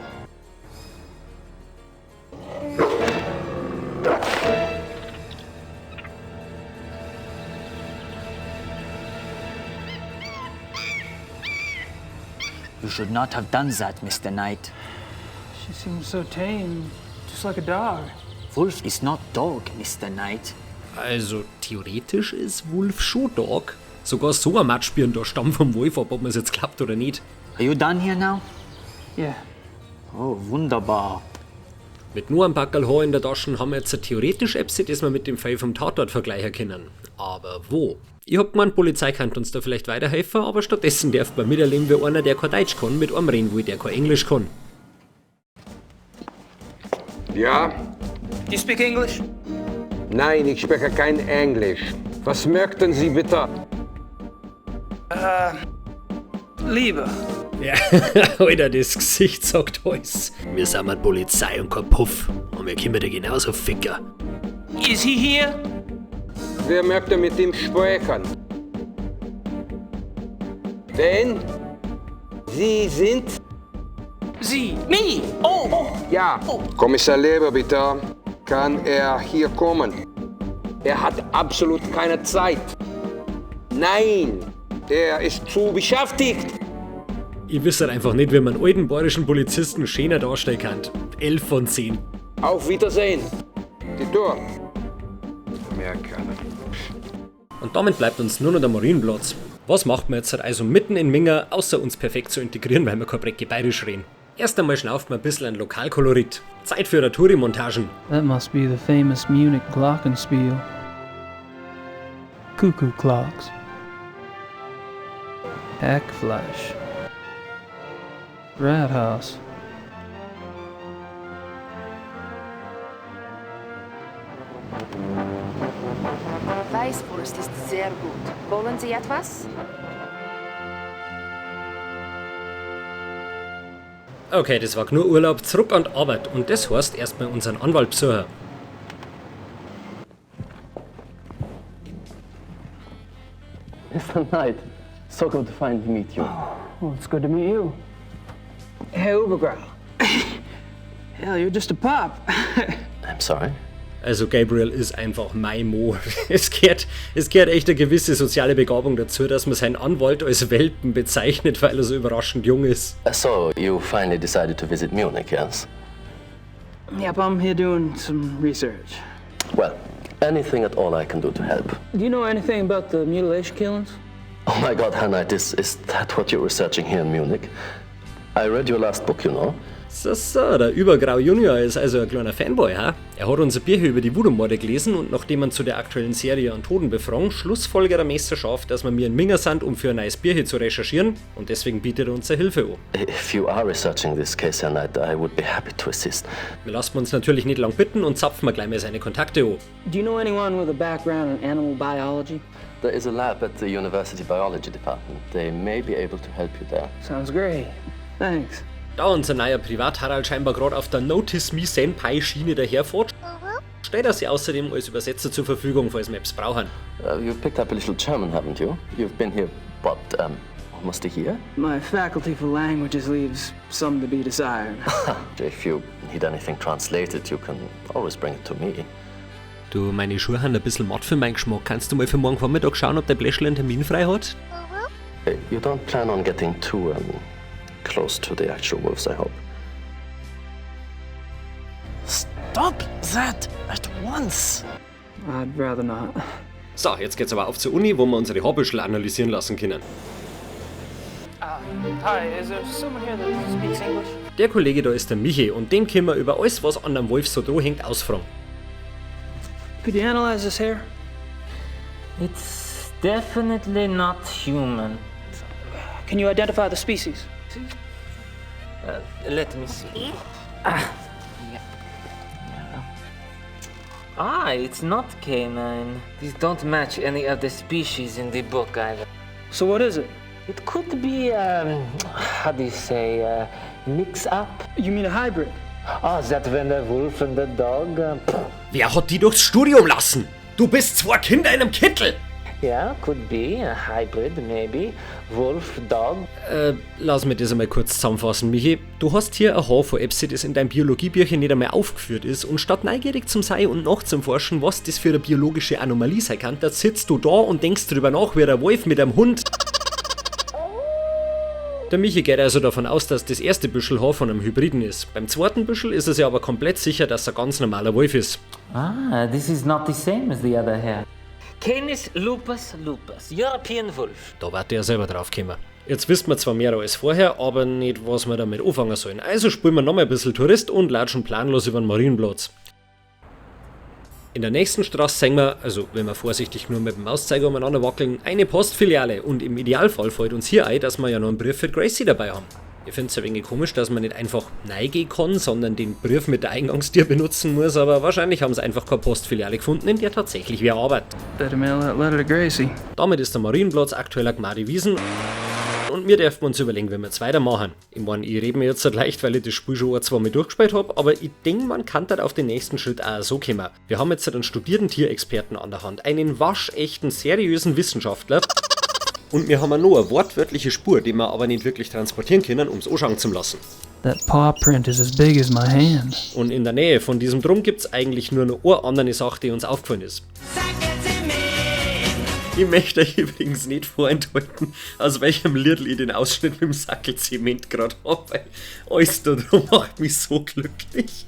You should not have done that, Mr. Knight. She seems so tame, just like a dog. Wolf is not dog, Mr. Knight. Also theoretisch ist Wolf schon Dog. Sogar so ein Matschbirn da stammt vom Wolf ab, ob man es jetzt klappt oder nicht. Are you done here now? Yeah. Oh, wunderbar. Mit nur einem Packerl Haar in der Tasche haben wir jetzt eine theoretisch Epsi, das wir mit dem Fall vom Tatort vergleichen können. Aber wo? Ich hab gemeint, Polizei kann uns da vielleicht weiterhelfen, aber stattdessen darf man miterleben, wie einer, der kein Deutsch kann, mit einem reden will, der kein Englisch kann. Ja? You speak English? Nein, ich spreche kein Englisch. Was möchten Sie bitte? Liebe. Ja, Alter, das Gesicht sagt alles. Wir sind die Polizei und kein Puff. Und wir kommen da genauso Ficker. Is he here? Wer möchte mit ihm sprechen? Wen? Sie sind? Sie. Me. Oh. Ja. Kommissar Leber, bitte. Kann er hier kommen? Er hat absolut keine Zeit. Nein, er ist zu beschäftigt. Ich wüsste einfach nicht, wie man einen alten bayerischen Polizisten schöner darstellen kann. 11 von 10. Auf Wiedersehen. Die Tür. Mehr keine. Und damit bleibt uns nur noch der Marienplatz. Was macht man jetzt also mitten in Minga, außer uns perfekt zu integrieren, weil wir kein Brecke bayerisch reden? Erst einmal schnauft man ein bisschen an Lokalkolorit. Zeit für Touri-Montagen. That must be the famous Munich Glockenspiel. Cuckoo clocks. Hackfleisch. Rathaus. Weißwurst ist sehr gut. Wollen Sie etwas? Okay, das war nur Urlaub, zurück an die Arbeit und das heißt erstmal unseren Anwalt besuchen. Mr. Knight, so good to finally meet you. Well, it's good to meet you. Hey, Ubergrau. Hell, you're just a pup. I'm sorry? Also Gabriel ist einfach mein Mo. Es gehört echt eine gewisse soziale Begabung dazu, dass man seinen Anwalt als Welpen bezeichnet, weil er so überraschend jung ist. So, you finally decided to visit Munich, yes? Yep, I'm here doing some research. Well, anything at all I can do to help. Do you know anything about the mutilation killings? Oh my God, Herr Knight, is that what you're researching here in Munich? I read your last book, you know. So, der Übergrau Junior ist also ein kleiner Fanboy, ha? Er hat unser Bücher über die Voodoo-Morde gelesen und nachdem man zu der aktuellen Serie an Toten befragt, schlussfolgert er messerscharf, dass wir mir in Minga sind, um für ein neues Bücher zu recherchieren und deswegen bietet er uns seine Hilfe an. If you are researching this case, Herr Knight, I would be happy to assist. Wir lassen uns natürlich nicht lang bitten und zapfen wir gleich mal seine Kontakte an. Do you know anyone with a background in animal biology? There is a lab at the University Biology Department. They may be able to help you there. Sounds great. Thanks. Da unser neuer Privat-Harald scheinbar gerade auf der Notice Me Senpai-Schiene daherfährt, stellt er sie außerdem als Übersetzer zur Verfügung, falls wir etwas brauchen. You've picked up a little German, haven't you? You've been here, what, almost a year? My faculty for languages leaves some to be desired. If you need anything translated, you can always bring it to me. Du, meine Schuhe haben ein bisschen matt für meinen Geschmack. Kannst du mal für morgen Vormittag schauen, ob der Bläschel einen Termin frei hat? You don't plan on getting too, close to the actual wolves, I hope. Stop that at once. I'd rather not. So, jetzt geht's aber auf zur Uni, wo wir unsere Haarbüschel analysieren lassen können. Hi, is there someone here that speaks English? Der Kollege da ist der Michi und den können wir über alles, was an einem Wolf so dran hängt, ausfragen. Could you analyze this hair? It's definitely not human. Can you identify the species? Let me see. It's not canine. These don't match any of the species in the book either. So what is it? It could be, how do you say, mix up? You mean a hybrid? Oh, that when the wolf and the dog... Wer hat die durchs Studium lassen? Du bist 2 Kinder in einem Kittel! Yeah, could be a hybrid, maybe. Wolf, dog. Lass mich das einmal kurz zusammenfassen, Michi. Du hast hier ein Haar von Epsi, das in deinem Biologiebücher nicht einmal aufgeführt ist und statt neugierig zum sein und nachzuforschen, was das für eine biologische Anomalie sein kann, da sitzt du da und denkst drüber nach, wie der Wolf mit einem Hund... Der Michi geht also davon aus, dass das erste Büschel Haar von einem Hybriden ist. Beim zweiten Büschel ist es ja aber komplett sicher, dass er ein ganz normaler Wolf ist. This is not the same as the other hair. Canis lupus lupus, European Wolf. Da wird er selber drauf kommen. Jetzt wissen wir zwar mehr als vorher, aber nicht, was wir damit anfangen sollen. Also spielen wir nochmal ein bisschen Tourist und latschen planlos über den Marienplatz. In der nächsten Straße sehen wir, also wenn wir vorsichtig nur mit dem Mauszeiger umeinander wackeln, eine Postfiliale und im Idealfall fällt uns hier ein, dass wir ja noch einen Brief für Gracie dabei haben. Ich finde es ein wenig komisch, dass man nicht einfach reingehen kann, sondern den Brief mit der Eingangstür benutzen muss, aber wahrscheinlich haben sie einfach keine Postfiliale gefunden, in der tatsächlich wer arbeitet. Better mail that letter to Gracie. Damit ist der Marienplatz aktuell eine Gmade Wiesen und wir dürfen uns überlegen, wie wir jetzt weitermachen. Ich meine, ich rede mir jetzt halt leicht, weil ich das Spiel schon zweimal durchgespielt habe, aber ich denke, man kann dann auf den nächsten Schritt auch so kommen. Wir haben jetzt einen studierten Tierexperten an der Hand, einen waschechten, seriösen Wissenschaftler. Und wir haben auch noch eine wortwörtliche Spur, die wir aber nicht wirklich transportieren können, um es anschauen zu lassen. That paw print is as big as my hand. Und in der Nähe von diesem Drum gibt es eigentlich nur noch eine andere Sache, die uns aufgefallen ist. Ich möchte euch übrigens nicht vorenthalten, aus welchem Liedl ich den Ausschnitt mit dem Sackel Zement gerade habe, weil alles da drum macht mich so glücklich.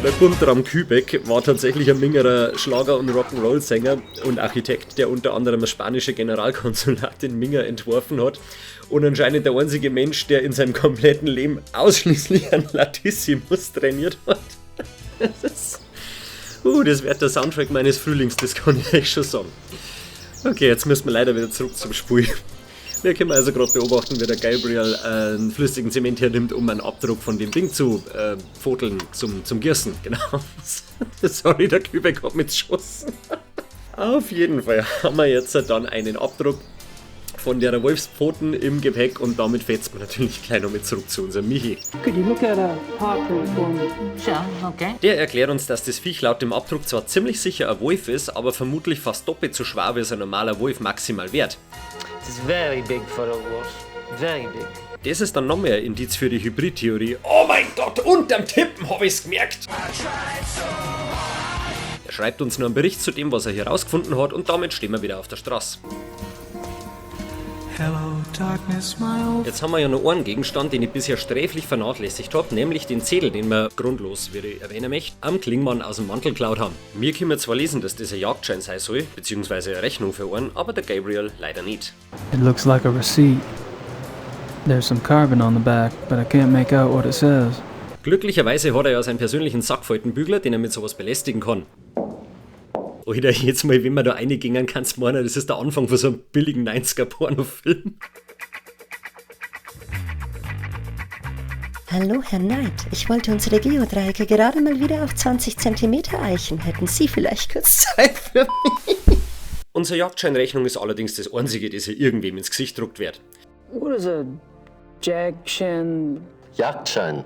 Der Guntram Kübeck war tatsächlich ein Mingerer Schlager- und Rock'n'Roll-Sänger und Architekt, der unter anderem das spanische Generalkonsulat in Minga entworfen hat und anscheinend der einzige Mensch, der in seinem kompletten Leben ausschließlich einen Latissimus trainiert hat. Das wird der Soundtrack meines Frühlings, das kann ich euch schon sagen. Okay, jetzt müssen wir leider wieder zurück zum Spiel. Wir können also gerade beobachten, wie der Gabriel einen flüssigen Zement hernimmt, um einen Abdruck von dem Ding zu foteln, zum Gießen. Genau. Sorry, der Kübeck hat mich geschossen. Auf jeden Fall haben wir jetzt dann einen Abdruck von der Wolfspfoten im Gepäck und damit fetzt man natürlich gleich noch mit zurück zu unserem Michi. Could you look at a paw print for me? Sure, okay. Der erklärt uns, dass das Viech laut dem Abdruck zwar ziemlich sicher ein Wolf ist, aber vermutlich fast doppelt so schwer wie ein normaler Wolf maximal wert. It's very big for a wolf. Very big. Das ist dann noch mehr ein Indiz für die Hybridtheorie. Oh mein Gott, unterm Tippen habe ich's gemerkt! Er schreibt uns nur einen Bericht zu dem, was er hier rausgefunden hat und damit stehen wir wieder auf der Straße. Jetzt haben wir ja noch einen Gegenstand, den ich bisher sträflich vernachlässigt habe, nämlich den Zettel, den wir grundlos, wie ich erwähnen möchte, am Klingmann aus dem Mantel geklaut haben. Wir können zwar lesen, dass das ein Jagdschein sein soll, beziehungsweise eine Rechnung für einen, aber der Gabriel leider nicht. It looks like a receipt. There's some carbon on the back, but I can't make out what it says. Glücklicherweise hat er ja seinen persönlichen Sackfaltenbügler, den er mit sowas belästigen kann. Oder jetzt mal, wenn man da reingingen, kannst du meinen, das ist der Anfang von so einem billigen 90er-Pornofilm. Hallo, Herr Knight. Ich wollte unsere Geodreiecke gerade mal wieder auf 20 cm eichen. Hätten Sie vielleicht kurz Zeit für mich? Unsere Jagdscheinrechnung ist allerdings das einzige, das hier irgendwem ins Gesicht gedruckt wird. What is a Jagdschein? Jagdschein.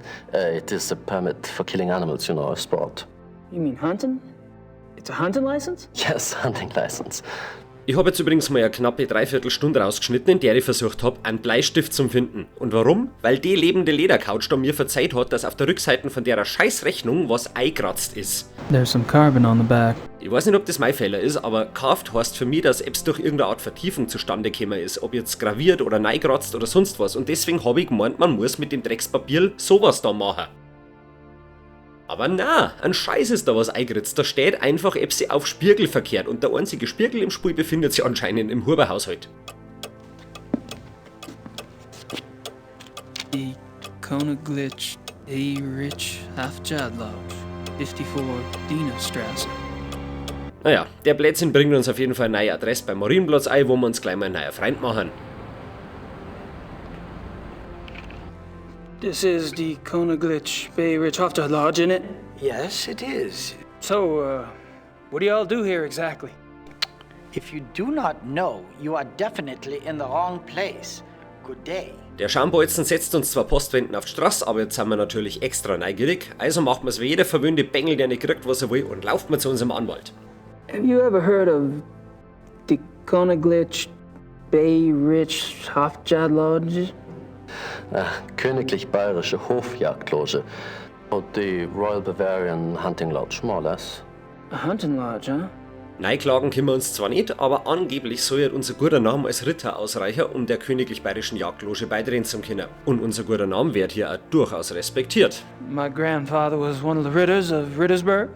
It is a permit for killing animals, you know, a sport. You mean hunting? It's a hunting license? Yes, hunting license. Ich habe jetzt übrigens mal eine knappe Dreiviertelstunde rausgeschnitten, in der ich versucht habe, einen Bleistift zu finden. Und warum? Weil die lebende Ledercouch da mir verzeiht hat, dass auf der Rückseite von der Scheißrechnung was eingekratzt ist. There's some carbon on the back. Ich weiß nicht, ob das mein Fehler ist, aber carved heißt für mich, dass es durch irgendeine Art Vertiefung zustande gekommen ist. Ob jetzt graviert oder neigratzt oder sonst was. Und deswegen habe ich gemeint, man muss mit dem Dreckspapier sowas da machen. Aber na, ein Scheiß ist da was eingeritzt. Da steht einfach Epsi auf Spiegel verkehrt und der einzige Spiegel im Spiel befindet sich anscheinend im Huber-Haushalt. Die Konaglitsch A. Rich Hafjadlodge, 54 Dienerstraße. Naja, der Blödsinn bringt uns auf jeden Fall eine neue Adresse beim Marienplatz ein, wo wir uns gleich mal einen neuen Freund machen. This is the Konaglitsch Bay Ridge Hofstad Lodge, isn't it? Yes, it is. So, what do y'all do here exactly? If you do not know, you are definitely in the wrong place. Good day. Der Schambolzen setzt uns zwar Postwenden auf die Straße, aber jetzt sind wir natürlich extra neugierig. Also macht man es wie jeder verwöhnte Bengel, der nicht kriegt, was er will, und lauft mal zu unserem Anwalt. Have you ever heard of the Konaglitsch Bay Ridge Hofstad Lodge? Königlich Bayerische Hofjagdloge und die Royal Bavarian Hunting Lodge, more or less. A hunting lodge, huh? Neiklagen können wir uns zwar nicht, aber angeblich soll ja unser guter Name als Ritter ausreichen, um der Königlich Bayerischen Jagdloge beitreten zu können. Und unser guter Name wird hier auch durchaus respektiert. My grandfather was one of the Ritters of Rittersburg.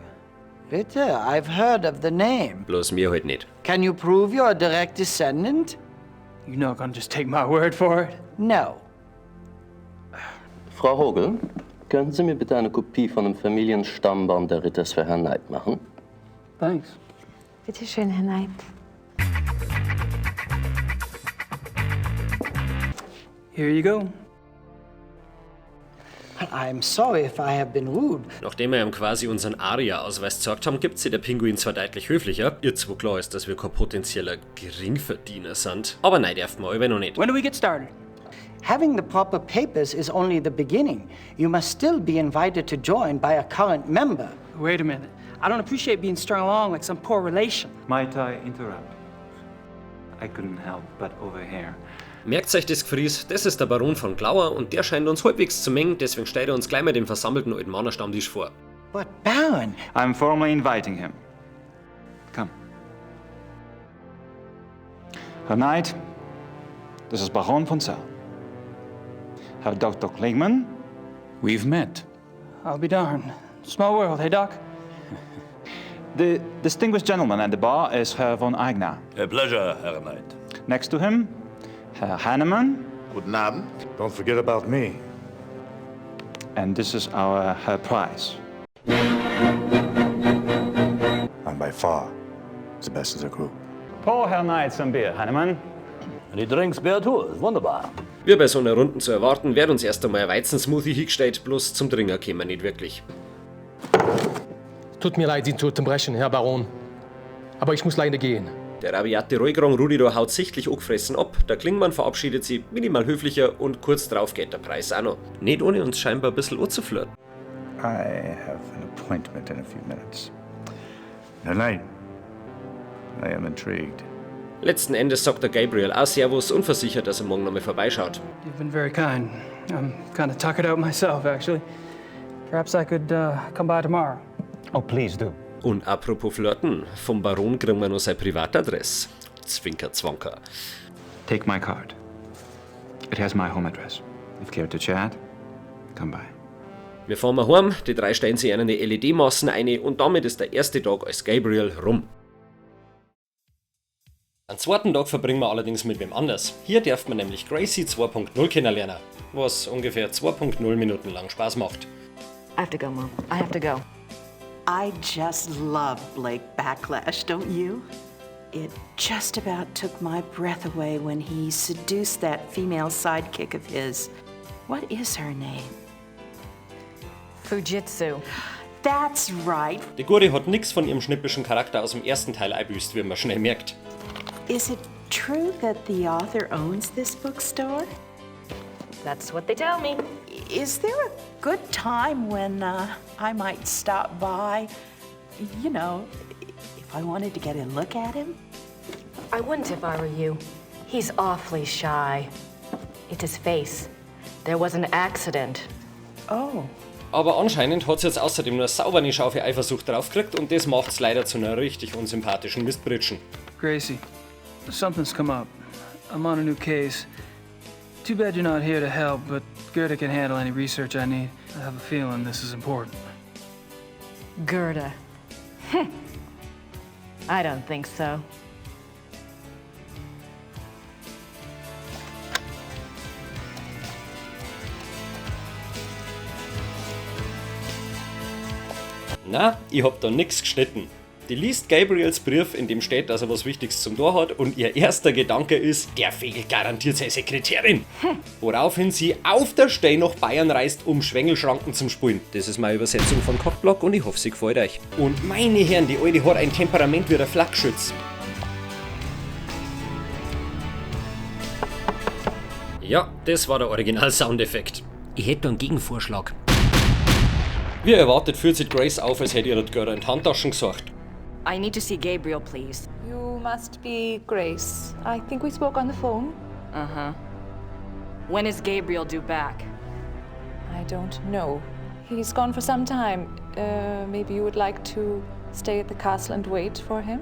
Ritter, I've heard of the name. Bloß mir halt nicht. Can you prove you're a direct descendant? You're not gonna just take my word for it? No. Frau Hogel, können Sie mir bitte eine Kopie von dem Familienstammbaum der Ritters für Herrn Knight machen? Thanks. Bitte schön, Herr Knight. Here you go. I'm sorry if I have been rude. Nachdem wir ihm quasi unseren ARIA-Ausweis gezeigt haben, gibt sich der Pinguin zwar deutlich höflicher, ihr zwar klar ist, dass wir kein potenzieller Geringverdiener sind, aber nein, dürfen wir aber noch nicht. When do we get started? Having the proper papers is only the beginning. You must still be invited to join by a current member. Wait a minute. I don't appreciate being strung along like some poor relation. Might I interrupt? I couldn't help but overhear. Merkt euch das Gefries, das ist der Baron von Glauer und der scheint uns halbwegs zu mengen, deswegen stellt er uns gleich mal den versammelten alten Mannerstammtisch vor. But Baron... I'm formally inviting him. Come. Herr Knight, this is Baron von Zell. Herr Dr. Klingman. We've met. I'll be darned. Small world, hey, Doc? The distinguished gentleman at the bar is Herr von Eigner. A pleasure, Herr Knight. Next to him, Herr Hannemann. Guten Abend. Don't forget about me. And this is our Herr Price. I'm by far the best of the group. Pour Herr Knight some beer, Hannemann. Die Drinks Beer too, wunderbar. Wie bei so einer Runden zu erwarten, wird uns erst einmal ein Weizensmoothie hingestellt, bloß zum Trinken kämen wir nicht wirklich. Tut mir leid, Sie zu unterbrechen, Herr Baron. Aber ich muss leider gehen. Der rabiate Rollgrang Rudido haut sichtlich angefressen ab, der Klingmann verabschiedet sich minimal höflicher und kurz drauf geht der Preis auch noch. Nicht ohne uns scheinbar ein bisschen anzuflirten. I have an appointment in a few minutes. Herr Knight, I am intrigued. Letzten Endes sagt der Gabriel auch Servus und versichert, dass er morgen noch mal vorbeischaut. You've been very kind. I'm kind of tuckered out myself, actually. Perhaps I could come by tomorrow. Oh, please do. Und apropos Flirten, vom Baron kriegen wir noch seine Privatadresse. Zwinker, Zwonker. Take my card. It has my home address. If you care to chat, come by. Wir fahren mal heim, die drei stellen sich in eine LED-Massen ein und damit ist der erste Tag als Gabriel rum. Am zweiten Tag verbringen wir allerdings mit wem anders. Hier darf man nämlich Gracie 2.0 kennenlernen, was ungefähr 2.0 Minuten lang Spaß macht. I have to go, Mom. I have to go. I just love Blake Backlash, don't you? It just about took my breath away when he seduced that female sidekick of his. What is her name? Fujitsu. That's right. Die Guri hat nix von ihrem schnippischen Charakter aus dem ersten Teil einbüßt, wie man schnell merkt. Is it true that the author owns this bookstore? That's what they tell me. Is there a good time when I might stop by? You know, if I wanted to get a look at him? I wouldn't if I were you. He's awfully shy. It's his face. There was an accident. Oh. Aber anscheinend hat sie jetzt außerdem nur sauber eine Schaufe Eifersucht draufgekriegt und das macht's leider zu einer richtig unsympathischen Mistbritschen. Gracie, something's come up. I'm on a new case. Too bad you're not here to help, but Gerda can handle any research I need. I have a feeling this is important. Gerda. I don't think so. Na, ich hab da nix geschnitten. Die liest Gabriels Brief, in dem steht, dass er was Wichtiges zum Tor hat und ihr erster Gedanke ist, der Fegel garantiert seine Sekretärin. Woraufhin sie auf der Stelle nach Bayern reist, um Schwengelschranken zum Spulen. Das ist meine Übersetzung von Cockblock und ich hoffe, sie gefällt euch. Und meine Herren, die Alte hat ein Temperament wie der Flakschütz. Ja, das war der Original-Soundeffekt. Ich hätte einen Gegenvorschlag. Wie erwartet führt sich Grace auf, als hätte ihre Götter in die Handtaschen gesucht. I need to see Gabriel, please. You must be Grace. I think we spoke on the phone. Uh-huh. When is Gabriel due back? I don't know. He's gone for some time. Maybe you would like to stay at the castle and wait for him?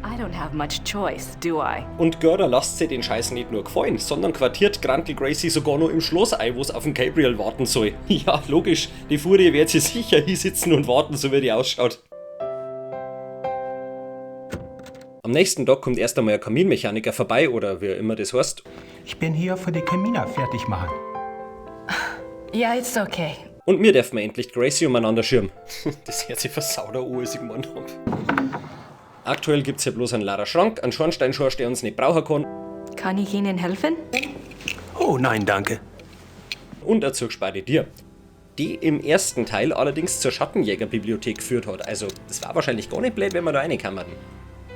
I don't have much choice, do I? Und Gerda lasst sich den Scheiß nicht nur gefallen, sondern quartiert Grantel Gracie sogar noch im Schloss ein, wo es auf den Gabriel warten soll. Ja, logisch, die Furie wird sie sicher hier sitzen und warten, so wie die ausschaut. Am nächsten Tag kommt erst einmal ein Kaminmechaniker vorbei, oder wie immer das heißt. Ich bin hier für die Kaminer fertig machen. Ja, it's okay. Und mir dürfen wir endlich Gracie umeinander schirmen. Das hört sich versauder an, als ich gemeint hab. Aktuell gibt's hier bloß einen leeren Schrank, einen Schornsteinschorsch, der uns nicht brauchen kann. Kann ich Ihnen helfen? Oh, Oh nein, danke. Und ein Zugspade dir, die im ersten Teil allerdings zur Schattenjägerbibliothek geführt hat. Also, das war wahrscheinlich gar nicht blöd, wenn wir da reinkammern.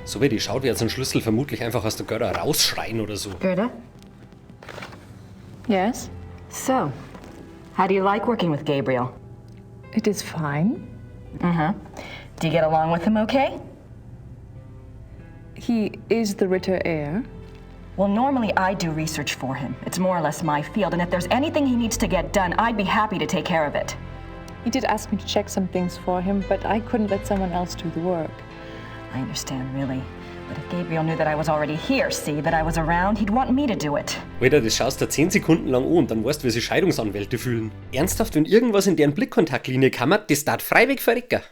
So wie die schaut, wird so ein Schlüssel vermutlich einfach aus der Gerda rausschreien oder so. Gerda? Yes? So, how do you like working with Gabriel? It is fine. Uh-huh. Do you get along with him okay? He is the Ritter heir. Well, normally I do research for him. It's more or less my field, and if there's anything he needs to get done, I'd be happy to take care of it. He did ask me to check some things for him, but I couldn't let someone else do the work. I understand, really. But if Gabriel knew that I was already here, see, that I was around, he'd want me to do it. Alter, das schaust du 10 Sekunden lang an und dann weißt du, wie sich Scheidungsanwälte fühlen. Ernsthaft, wenn irgendwas in deren Blickkontaktlinie kammert, das darf freiweg verrecken.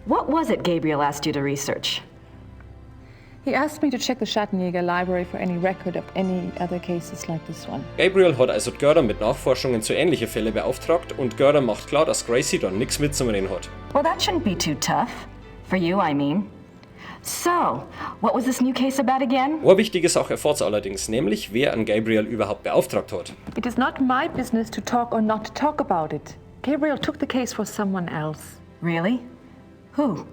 What was it Gabriel asked you to research? He asked me to check the Schattenjäger library for any record of any other cases like this one. Gabriel hat also Gerda mit Nachforschungen zu ähnlichen Fällen beauftragt und Gerda macht klar, dass Gracie da nichts mitzureden hat. Well, that shouldn't be too tough. For you, I mean. So, what was this new case about again? Eine wichtige Sache erfahrt allerdings, nämlich wer an Gabriel überhaupt beauftragt hat. It is not my business to talk or not to talk about it. Gabriel took the case for someone else. Really? Who?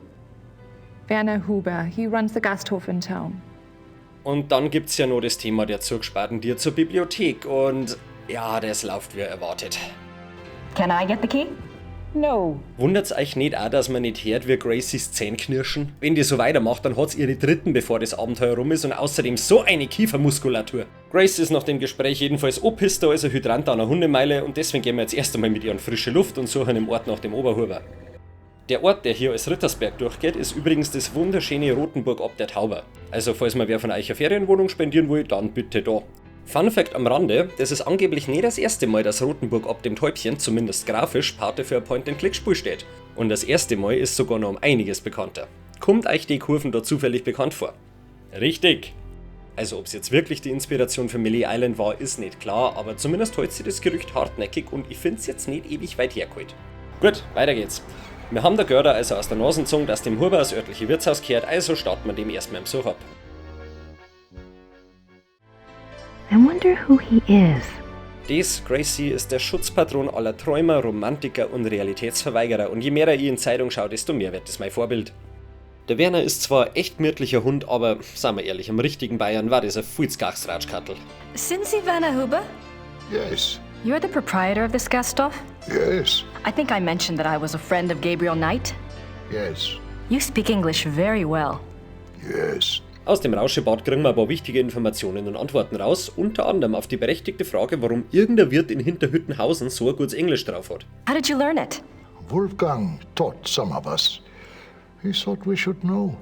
Werner Huber. He runs the Gasthof in town. Und dann gibt's ja noch das Thema der zugesperrten Tier zur Bibliothek und ja, das läuft wie erwartet. Can I get the key? No. Wundert's euch nicht auch, dass man nicht hört, wie Gracies Zähne knirschen? Wenn die so weitermacht, dann hat's ihre dritten, bevor das Abenteuer rum ist und außerdem so eine Kiefermuskulatur. Grace ist nach dem Gespräch jedenfalls opisst, da ist ein Hydrant an einer Hundemeile und deswegen gehen wir jetzt erst einmal mit ihr in frische Luft und suchen im Ort nach dem Oberhuber. Der Ort, der hier als Rittersberg durchgeht, ist übrigens das wunderschöne Rotenburg ob der Tauber. Also falls mal wer von euch eine Ferienwohnung spendieren will, dann bitte da. Fun Fact am Rande, das ist angeblich nicht das erste Mal, dass Rotenburg ob dem Täubchen, zumindest grafisch, Pate für ein Point-and-Click-Spiel steht. Und das erste Mal ist sogar noch um einiges bekannter. Kommt euch die Kurven da zufällig bekannt vor? Richtig! Also ob es jetzt wirklich die Inspiration für Melee Island war, ist nicht klar, aber zumindest hält sich das Gerücht hartnäckig und ich find's jetzt nicht ewig weit hergeholt. Gut, weiter geht's. Wir haben der Gerda also aus der Nase gezogen, dass dem Huber das örtliche Wirtshaus gehört, also starten wir dem erstmal im Besuch ab. I wonder who he is. Das, Gracie, ist der Schutzpatron aller Träumer, Romantiker und Realitätsverweigerer und je mehr er in Zeitung schaut, desto mehr wird es mein Vorbild. Der Werner ist zwar echt gemütlicher Hund, aber, sagen wir ehrlich, im richtigen Bayern war das ein Fuizgachsratschkattel. Sind Sie Werner Huber? Yes. You're the proprietor of this Gasthof? Yes. I think I mentioned that I was a friend of Gabriel Knight. Yes. You speak English very well. Yes. Aus dem Rauschebad kriegen wir ein paar wichtige Informationen und Antworten raus, unter anderem auf die berechtigte Frage, warum irgendein Wirt in Hinterhüttenhausen so ein gutes Englisch drauf hat. How did you learn it? Wolfgang taught some of us. He thought we should know.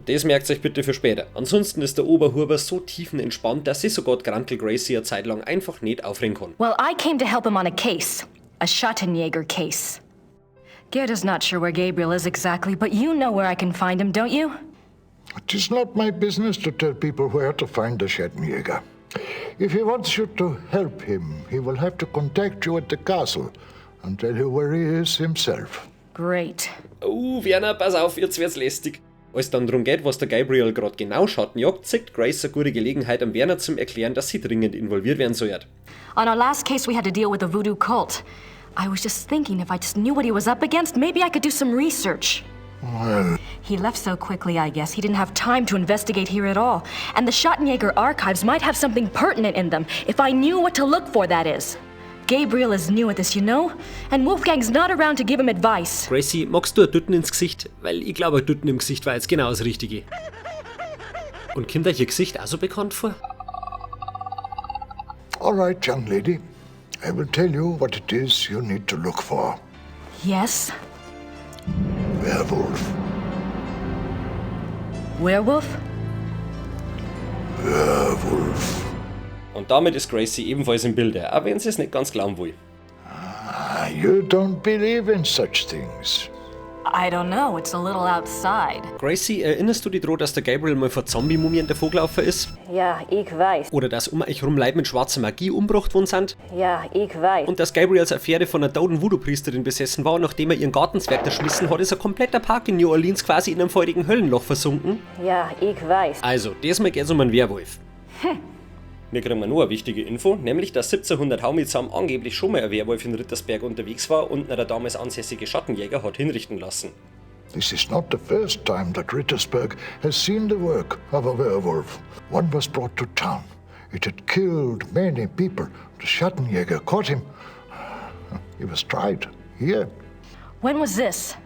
Das merkt euch bitte für später. Ansonsten ist der Oberhuber so tiefenentspannt, dass sich sogar Grantel Gracie eine Zeit lang einfach nicht aufregen kann. Well, I came to help him on a case. A Schattenjäger case. Gerda's not sure where Gabriel is exactly, but you know where I can find him, don't you? It is not my business to tell people where to find the Schattenjäger. If he wants you to help him, he will have to contact you at the castle and tell you where he is himself. Great. Werner, pass auf, jetzt wird's lästig. Als es dann darum geht, was der Gabriel gerade genau Schattenjagt, zieht Grace eine gute Gelegenheit, am Werner zum Erklären, dass sie dringend involviert werden soll. On our last case, we had to deal with a voodoo cult. I was just thinking, if I just knew what he was up against, maybe I could do some research. Well, he left so quickly, I guess. He didn't have time to investigate here at all. And the Schattenjäger archives might have something pertinent in them, if I knew what to look for, that is. Gabriel is new at this, you know? And Wolfgang's not around to give him advice. Gracie, magst du ein Dutten ins Gesicht? Weil ich glaube, ein Dutten im Gesicht war jetzt genau das Richtige. Und kommt euch ihr Gesicht auch so bekannt vor? all right, young lady. I will tell you what it is you need to look for. Yes? Werwolf. Werewolf? Werwolf. Und damit ist Gracie ebenfalls im Bilde, auch wenn sie es nicht ganz glauben will. You don't believe in such things. I don't know, it's a little outside. Gracie, erinnerst du dich daran, dass der Gabriel mal vor Zombie-Mumien davongelaufen ist? Ja, ich weiß. Oder dass um euch rum Leute mit schwarzer Magie umgebracht worden sind? Ja, ich weiß. Und dass Gabriels Affäre von einer toten Voodoo-Priesterin besessen war, nachdem er ihren Gartenzwerg erschmissen hat, ist ein kompletter Park in New Orleans quasi in einem feurigen Höllenloch versunken? Ja, ich weiß. Also, diesmal geht's um einen Werwolf. Wir kriegen noch eine wichtige Info, nämlich dass 1700 Haumitsam angeblich schon mal ein Werwolf in Rittersberg unterwegs war und der damals ansässige Schattenjäger hat hinrichten lassen. This is not the first time that Rittersberg has seen the work of a werewolf. One was brought to town. It had killed many people. The Schattenjäger caught him. He was tried here. When was this?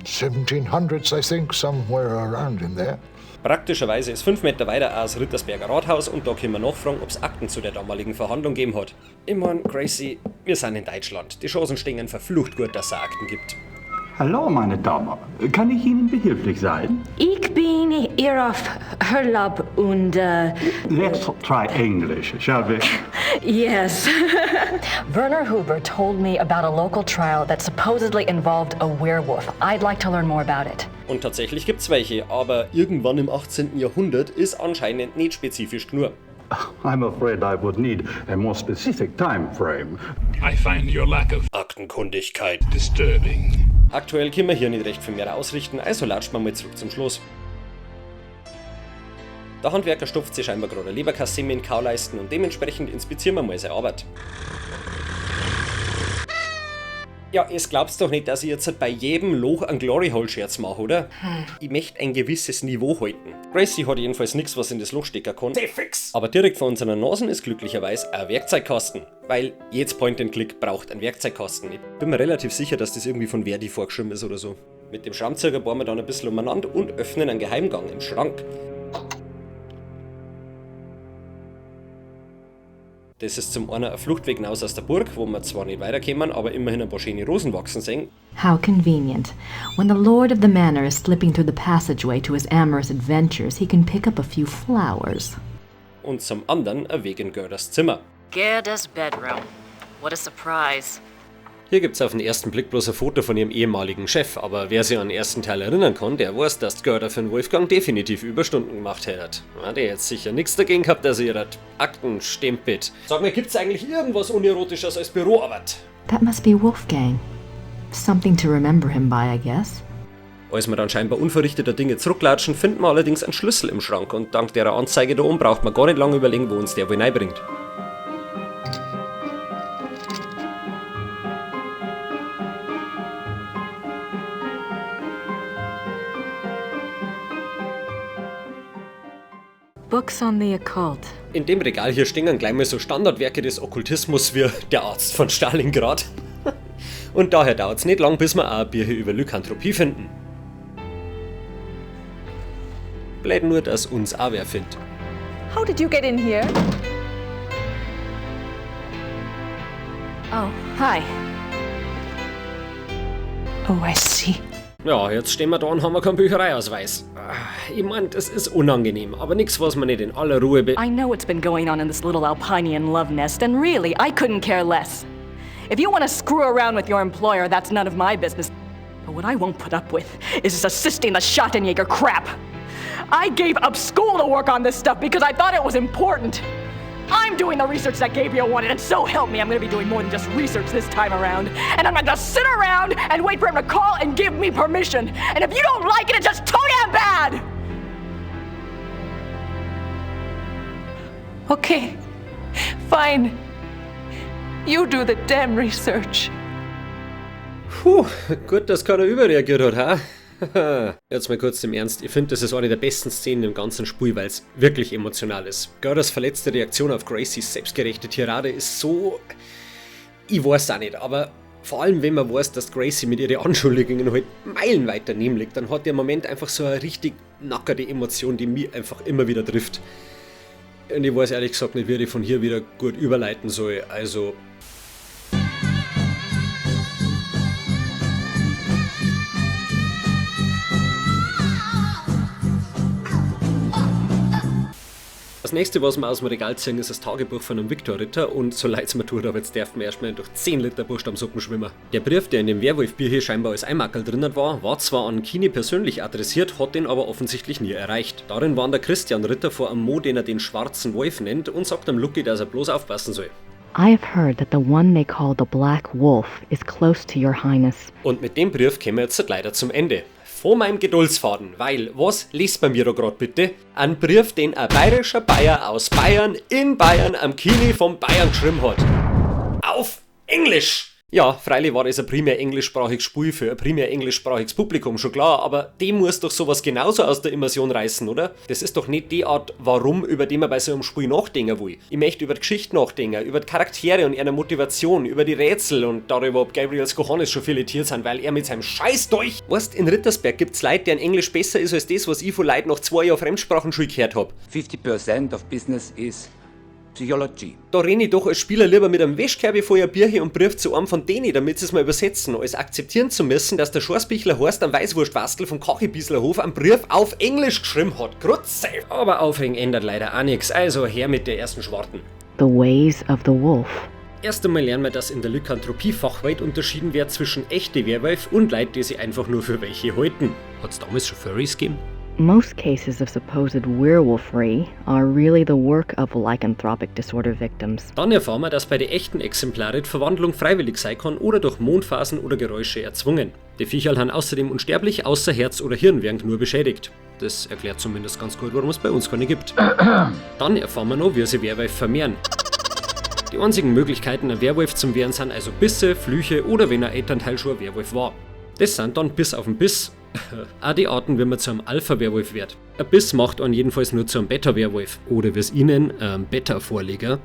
1700s, I think, somewhere around in there. Praktischerweise ist 5 Meter weiter auch das Rittersberger Rathaus und da können wir nachfragen, ob es Akten zu der damaligen Verhandlung gegeben hat. Ich mein, Gracie, wir sind in Deutschland. Die Chancen stehen verflucht gut, dass es Akten gibt. Hallo, meine Dame. Kann ich Ihnen behilflich sein? Ich bin Ihrer Urlaub und Let's try English, shall we? Yes. Werner Huber told me about a local trial that supposedly involved a werewolf. I'd like to learn more about it. Und tatsächlich gibt's welche, aber irgendwann im 18. Jahrhundert ist anscheinend nicht spezifisch genug. I'm afraid I would need a more specific time frame. I find your lack of Aktenkundigkeit disturbing. Aktuell können wir hier nicht recht viel mehr ausrichten, also latschen wir mal zurück zum Schluss. Der Handwerker stopft sich scheinbar gerade eine Leberkasse in den Kauleisten und dementsprechend inspizieren wir mal seine Arbeit. Ja, es glaubst doch nicht, dass ich jetzt bei jedem Loch einen Glory-Hole-Scherz mache, oder? Ich möchte ein gewisses Niveau halten. Gracie hat jedenfalls nichts, was in das Loch stecken kann. Fix. Aber direkt vor unseren Nasen ist glücklicherweise ein Werkzeugkasten. Weil jedes Point-and-Click braucht einen Werkzeugkasten. Ich bin mir relativ sicher, dass das irgendwie von Verdi vorgeschrieben ist oder so. Mit dem Schraubenzieher bohren wir dann ein bisschen umeinander und öffnen einen Geheimgang im Schrank. Das ist zum einen ein Fluchtweg hinaus aus der Burg, wo wir zwar nicht weiterkommen, aber immerhin ein paar schöne Rosen wachsen sehen. How convenient. When the lord of the manor is slipping through the passageway to his amorous adventures, he can pick up a few flowers. Und zum anderen ein Weg in Gerdas Zimmer. Gerda's bedroom. What a surprise. Hier gibt es auf den ersten Blick bloß ein Foto von ihrem ehemaligen Chef, aber wer sich an den ersten Teil erinnern kann, der weiß, dass Gerda für den Wolfgang definitiv Überstunden gemacht hätte. Ja, der hätte sicher nichts dagegen gehabt, dass ihr Akten stempelt. Sag mir, gibt's eigentlich irgendwas Unerotisches als Büroarbeit? That must be Wolfgang. Something to remember him by, I guess. Als wir dann scheinbar unverrichteter Dinge zurücklatschen, finden wir allerdings einen Schlüssel im Schrank und dank der Anzeige da oben braucht man gar nicht lange überlegen, wo uns der wohl reinbringt. Books on the occult. In dem Regal hier stehen gleich mal so Standardwerke des Okkultismus wie Der Arzt von Stalingrad. Und daher dauert es nicht lang, bis wir auch ein Bier hier über Lykanthropie finden. Blöd nur, dass uns auch wer findet. How did you get in here? Oh, hi. Oh, I see. Ja, jetzt stehen wir da und haben keinen Büchereiausweis. Ich mein, das ist unangenehm, aber nichts, was man nicht in aller Ruhe I know what's been going on in this little Alpinian love nest, and really, I couldn't care less. If you want to screw around with your employer, that's none of my business. But what I won't put up with is assisting the Schattenjäger crap. I gave up school to work on this stuff because I thought it was important. I'm doing the research that Gabriel wanted, and so help me, I'm gonna be doing more than just research this time around. And I'm not gonna sit around and wait for him to call and give me permission. And if you don't like it, it's just too damn bad! Okay, fine. You do the damn research. Puh, gut, dass keiner überreagiert hat, ha? Jetzt mal kurz im Ernst, ich finde, das ist eine der besten Szenen im ganzen Spiel, weil es wirklich emotional ist. Gerdas verletzte Reaktion auf Gracies selbstgerechte Tirade ist so... Ich weiß auch nicht, aber vor allem wenn man weiß, dass Gracie mit ihren Anschuldigungen halt meilenweit daneben liegt, dann hat der Moment einfach so eine richtig nackerte Emotion, die mich einfach immer wieder trifft. Und ich weiß ehrlich gesagt nicht, wie ich von hier wieder gut überleiten soll, also... Das nächste, was wir aus dem Regal ziehen, ist das Tagebuch von einem Viktor-Ritter und so leid es mir tut, aber jetzt darf man erstmal durch 10 Liter Buchstabensuppen schwimmen. Der Brief, der in dem Werwolfbier hier scheinbar als Einmackerl drinnen war zwar an Kini persönlich adressiert, hat den aber offensichtlich nie erreicht. Darin warnt der Christian Ritter vor einem Mo, den er den schwarzen Wolf nennt und sagt dem Lucky, dass er bloß aufpassen soll. I have heard that the one they call the Black Wolf is close to your highness. Und mit dem Brief kommen wir jetzt leider zum Ende. von meinem Geduldsfaden, weil, was liest bei mir da grad bitte? Ein Brief, den ein bayerischer Bayer aus Bayern in Bayern am Kini von Bayern geschrieben hat. Auf Englisch! Ja, freilich war das ein primär englischsprachiges Spiel für ein primär englischsprachiges Publikum, schon klar, aber dem muss doch sowas genauso aus der Immersion reißen, oder? Das ist doch nicht die Art Warum, über die man bei so einem Spiel nachdenken will. Ich möchte über die Geschichte nachdenken, über die Charaktere und ihre Motivation, über die Rätsel und darüber, ob Gabriels Cojones schon filetiert sind, weil er mit seinem Scheiß durch... Weißt, in Rittersberg gibt's Leute, deren Englisch besser ist als das, was ich von Leuten nach 2 Jahren Fremdsprachenschule gehört hab. 50% of business is Psychology. Da renne ich doch als Spieler lieber mit einem Wäschkörbe voller Bierchen und Brief zu einem von denen, damit sie es mal übersetzen, als akzeptieren zu müssen, dass der Schorstbichler Horst am Weißwurstwastel vom Kachibieslerhof einen Brief auf Englisch geschrieben hat. Grütze! Aber Aufregen ändert leider auch nichts, also her mit der ersten Schwarten. The Ways of the Wolf. Erst einmal lernen wir, dass in der Lykanthropie-Fachwelt unterschieden wird zwischen echte Werwolf und Leute, die sie einfach nur für welche halten. Hat's damals schon Furries gegeben? Most cases of supposed werewolfery are really the work of lycanthropic disorder victims. Dann erfahren wir, dass bei den echten Exemplaren die Verwandlung freiwillig sein kann oder durch Mondphasen oder Geräusche erzwungen. Die Viecherl haben außerdem unsterblich, außer Herz oder Hirn werden nur beschädigt. Das erklärt zumindest ganz gut, warum es bei uns keine gibt. Dann erfahren wir noch, wie sie Werwolf vermehren. Die einzigen Möglichkeiten, ein Werwolf zum Wehren sind also Bisse, Flüche oder wenn ein Elternteil schon ein Werwolf war. Das sind dann Biss auf den Biss. Auch die Arten, wie man zu einem Alpha-Werwolf wird. Ein Biss macht einen jedenfalls nur zu einem Beta-Werwolf. Oder wie es ihnen, Beta-Vorleger.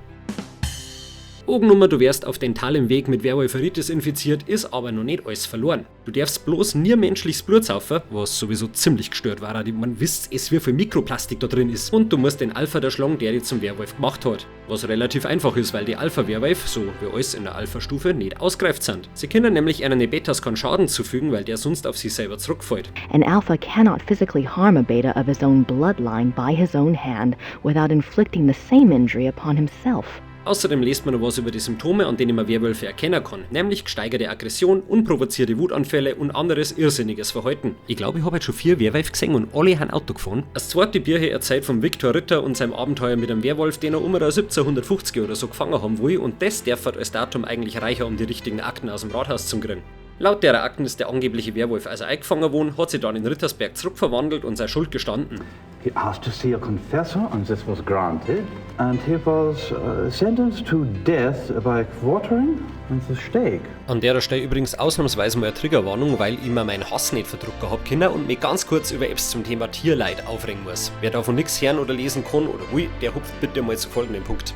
Oben du wärst auf dentalem Weg mit Werwolferitis infiziert, ist aber noch nicht alles verloren. Du darfst bloß nie menschliches Blut saufen, was sowieso ziemlich gestört war, man wisst es, wie viel Mikroplastik da drin ist. Und du musst den Alpha erschlagen, der dich zum Werwolf gemacht hat. Was relativ einfach ist, weil die Alpha-Werwolf, so wie alles in der Alpha-Stufe, nicht ausgereift sind. Sie können nämlich einen Betas keinen Schaden zufügen, weil der sonst auf sie selber zurückfällt. An Alpha cannot physically harm a Beta of his own bloodline by his own hand without inflicting the same injury upon himself. Außerdem liest man noch was über die Symptome, an denen man Werwölfe erkennen kann, nämlich gesteigerte Aggression, unprovozierte Wutanfälle und anderes irrsinniges Verhalten. Ich glaube, ich habe jetzt schon 4 Werwölfe gesehen und alle haben Auto gefahren. Das zweite Bierchen erzählt vom Viktor Ritter und seinem Abenteuer mit einem Werwolf, den er um 1750 oder so gefangen haben will, und das darf als Datum eigentlich reicher, um die richtigen Akten aus dem Rathaus zu kriegen. Laut der Akten ist der angebliche Werwolf also eingefangen worden, hat sich dann in Rittersberg zurückverwandelt und seine Schuld gestanden. He asked to see a confessor, and this was granted. And he was sentenced to death by quartering and the stake. An der Stelle übrigens ausnahmsweise mal eine Triggerwarnung, weil ich mir meinen Hass nicht verdrucken hab können und mich ganz kurz über Apps zum Thema Tierleid aufregen muss. Wer davon nichts hören oder lesen kann oder will, der hupft bitte mal zu folgenden Punkt.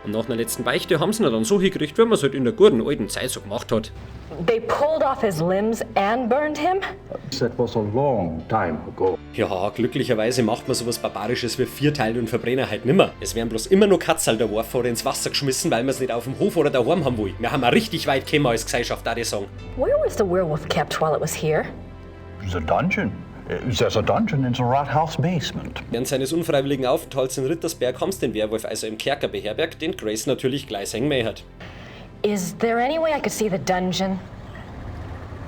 Und nach einer letzten Beichte haben sie ihn dann so hingekriegt, wie man es halt in der guten alten Zeit so gemacht hat. They pulled off his limbs and burned him? That was a long time ago. Ja, glücklicherweise macht man sowas Barbarisches wie Vierteilen und Verbrenner halt nimmer. Es werden bloß immer nur Katzerl der Wurf oder ins Wasser geschmissen, weil man es nicht auf dem Hof oder daheim haben will. Wir haben auch richtig weit gekommen als Gesellschaft, da die sagen. Where was the werewolf kept while it was here? The dungeon. There's a dungeon in the Rathaus basement. Während seines unfreiwilligen Aufenthalts in Rittersberg haben sie den Werwolf also im Kerker beherbergt, den Grace natürlich gleich sein hat. Is there any way I could see the dungeon?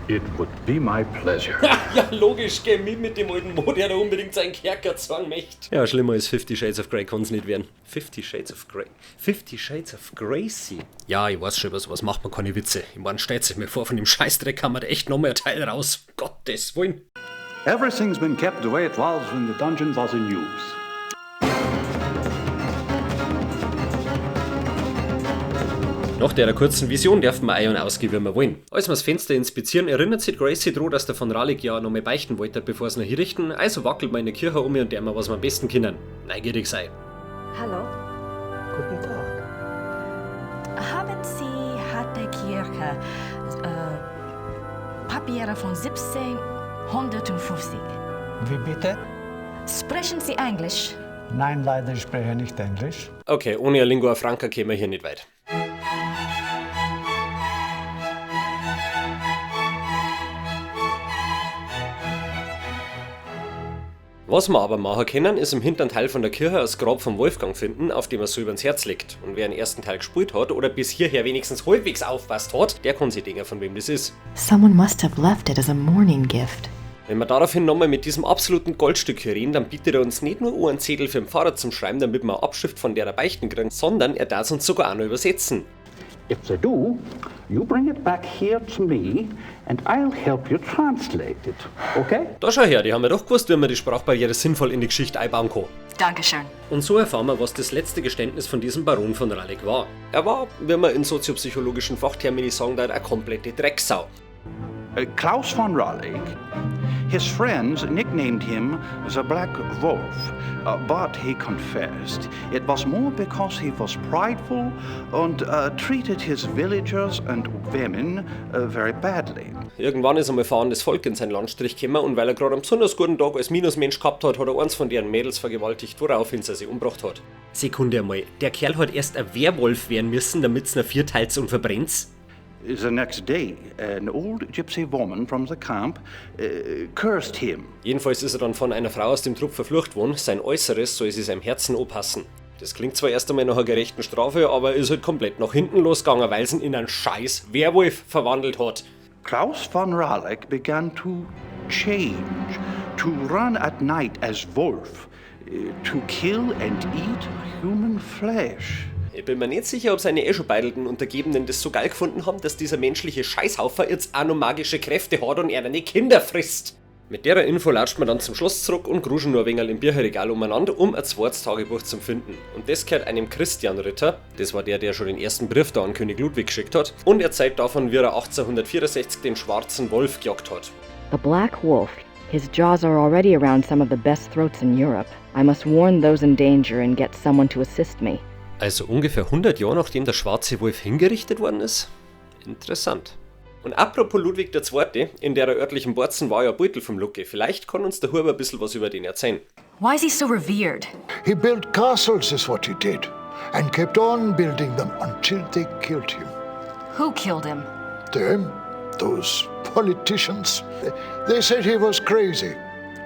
It would be my pleasure. Ja, logisch, geh mit dem alten Mo, der da unbedingt seinen Kerker zwang möchte. Ja, schlimmer als 50 Shades of Grey kann es nicht werden. 50 Shades of Grey. 50 Shades of Gracie. Ja, ich weiß schon, über sowas macht man keine Witze. Ich meine, stellt sich mir vor, von dem Scheißdreck haben wir da echt nochmal ein Teil raus. Gottes Willen. Everything's been kept the way it was when the dungeon was in use. Nach der kurzen Vision dürfen wir ein- und ausgehen, wie wir wollen. Als wir das Fenster inspizieren, erinnert sich Gracie daran, dass der von Ralik ja noch mal beichten wollte, bevor sie ihn hinrichten, also wackelt man in der Kirche um und der mal, was wir am besten können. Neugierig sein. Hallo. Guten Tag. Haben Sie hat der Kirche Papiere von 1750? Wie bitte? Sprechen Sie Englisch? Nein, leider, ich spreche nicht Englisch. Okay, ohne eine Lingua Franca kämen wir hier nicht weit. Was wir aber machen können, ist im hinteren Teil von der Kirche das Grab von Wolfgang finden, auf dem er so übers Herz legt. Und wer den ersten Teil gespielt hat oder bis hierher wenigstens halbwegs aufpasst hat, der kann sich denken, von wem das ist. Someone must have left it as a mourning gift. Wenn wir daraufhin nochmal mit diesem absoluten Goldstück hier reden, dann bietet er uns nicht nur einen Zettel für den Pfarrer zum Schreiben, damit wir eine Abschrift von der Beichten kriegen, sondern er darf uns sogar auch noch übersetzen. If they do, you bring it back here to me and I'll help you translate it, okay? Da schau her, die haben ja doch gewusst, wie man die Sprachbarriere sinnvoll in die Geschichte einbauen kann. Dankeschön. Und so erfahren wir, was das letzte Geständnis von diesem Baron von Raleigh war. Er war, wie man in soziopsychologischen Fachtermini sagen darf, eine komplette Drecksau. Klaus von Raleigh. His friends nicknamed him the Black Wolf, but he confessed it was more because he was prideful and treated his villagers and women very badly. Irgendwann ist einmal fahrendes Volk in seinen Landstrich gekommen und weil er gerade einen besonders guten Tag als Minusmensch gehabt hat, hat er eins von deren Mädels vergewaltigt, woraufhin sie sich umgebracht hat. Sekunde einmal, der Kerl hat erst ein Werwolf werden müssen, damit's ihn vierteilt und verbrennt's? The next day, an old gypsy woman from the camp cursed him. Jedenfalls ist er dann von einer Frau aus dem Trupp verflucht worden, sein Äußeres soll sie seinem Herzen anpassen. Das klingt zwar erst einmal nach einer gerechten Strafe, aber ist halt komplett nach hinten losgegangen, weil sie ihn in einen scheiß Werwolf verwandelt hat. Klaus von Raleigh began to change, to run at night as wolf, to kill and eat human flesh. Ich bin mir nicht sicher, ob seine schon beidelten Untergebenen das so geil gefunden haben, dass dieser menschliche Scheißhaufer jetzt auch noch magische Kräfte hat und er eine Kinder frisst. Mit der Info latscht man dann zum Schloss zurück und gruschen nur ein wenig im Bücherregal umeinander, um ein zweites Tagebuch zu finden. Und das gehört einem Christian Ritter, das war der schon den ersten Brief da an König Ludwig geschickt hat, und erzählt davon, wie er 1864 den schwarzen Wolf gejagt hat. The Black Wolf. His jaws are already around some of the best throats in Europe. I must warn those in danger and get someone to assist me. Also ungefähr 100 Jahre nachdem der schwarze Wolf hingerichtet worden ist? Interessant. Und apropos Ludwig II., in der örtlichen Borzen war ja ein Beutel vom Lucke. Vielleicht kann uns der Huber ein bisschen was über den erzählen. Why is he so revered? He built castles is what he did, and kept on building them until they killed him. Who killed him? Them, those politicians. They said he was crazy.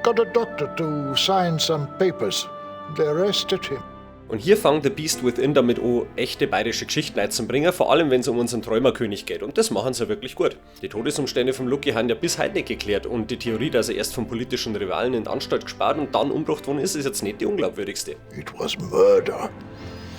Got a doctor to sign some papers. They arrested him. Und hier fängt The Beast Within damit an, echte bayerische Geschichten einzubringen, vor allem wenn es um unseren Träumerkönig geht. Und das machen sie ja wirklich gut. Die Todesumstände vom Lucky haben ja bis heute nicht geklärt und die Theorie, dass er erst von politischen Rivalen in die Anstalt gespart und dann umgebracht worden ist jetzt nicht die unglaubwürdigste. It was murder.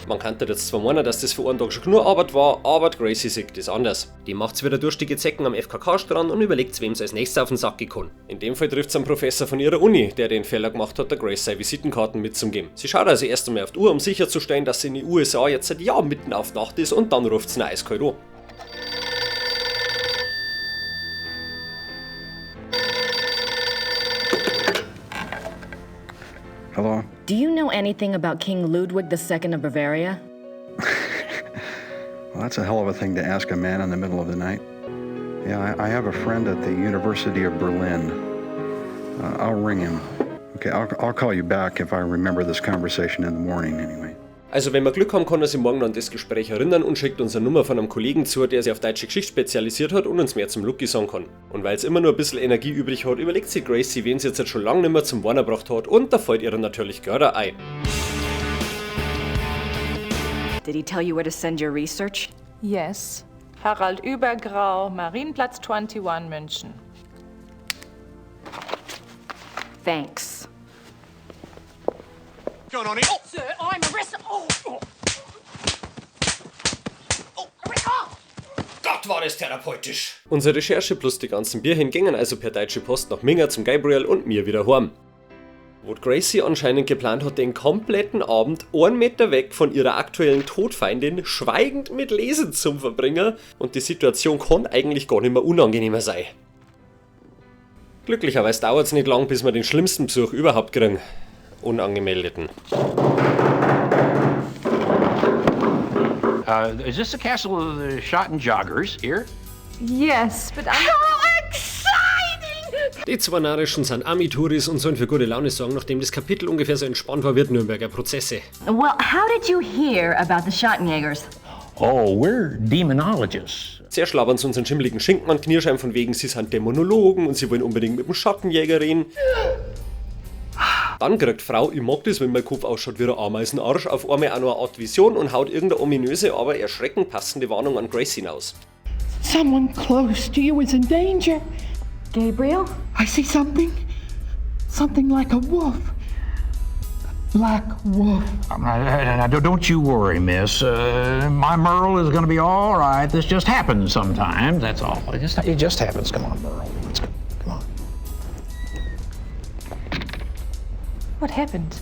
Man könnte jetzt zwar meinen, dass das für einen Tag schon genug Arbeit war, aber Gracie sieht das anders. Die macht's wieder durstige Zecken am FKK-Strand und überlegt, wem sie als nächstes auf den Sack gekommen. In dem Fall trifft sie einen Professor von ihrer Uni, der den Fehler gemacht hat, der Grace seine Visitenkarten mitzugeben. Sie schaut also erst einmal auf die Uhr, um sicherzustellen, dass sie in den USA jetzt seit Jahren mitten auf Nacht ist, und dann ruft sie ihn eiskalt an. Hello? Do you know anything about King Ludwig II of Bavaria? Well, that's a hell of a thing to ask a man in the middle of the night. Yeah, I have a friend at the University of Berlin. I'll ring him. Okay, I'll call you back if I remember this conversation in the morning anyway. Also wenn wir Glück haben, kann er sich morgen an das Gespräch erinnern und schickt uns eine Nummer von einem Kollegen zu, der sich auf deutsche Geschichte spezialisiert hat und uns mehr zum Lucky sagen kann. Und weil es immer nur ein bisschen Energie übrig hat, überlegt sich Gracie, wen sie jetzt schon lange nicht mehr zum Warner gebracht hat, und da fällt ihr natürlich gerade ein. Did he tell you where to send your research? Yes. Harald Übergrau, Marienplatz 21, München. Thanks. What's going on here? Oh, sir, I'm arrested. Gott, war das therapeutisch! Unsere Recherche plus die ganzen Bierchen gingen also per Deutsche Post nach Minga zum Gabriel und mir wieder heim. Wo Gracie anscheinend geplant hat, den kompletten Abend 1 Meter weg von ihrer aktuellen Todfeindin schweigend mit Lesen zu verbringen, und die Situation kann eigentlich gar nicht mehr unangenehmer sein. Glücklicherweise dauert es nicht lang, bis wir den schlimmsten Besuch überhaupt kriegen. Unangemeldeten. Is this the castle of the Schottenjoggers here? Yes, but I'm... How exciting! Die zwei Narischen sind Ami-Touris und sollen für gute Laune sorgen, nachdem das Kapitel ungefähr so entspannt war wie die Nürnberger Prozesse. Well, how did you hear about the Schottenjägers? Oh, we're demonologists. Zuerst labern sie unseren schimmeligen Schinken an Knirschein von wegen, sie sind Dämonologen und sie wollen unbedingt mit dem Schattenjäger reden. Dann kriegt Frau, ich mag das, wenn mein Kopf ausschaut wie ein Ameisenarsch, auf einmal auch noch eine Art Vision und haut irgendeine ominöse, aber erschreckend passende Warnung an Grace hinaus. Someone close to you is in danger. Gabriel? I see something. Something like a wolf. Black Wolf. Now, don't you worry, miss. My Merle is going to be all right. This just happens sometimes, that's all. It just happens. Come on, Merle. Let's go. Come on. What happened?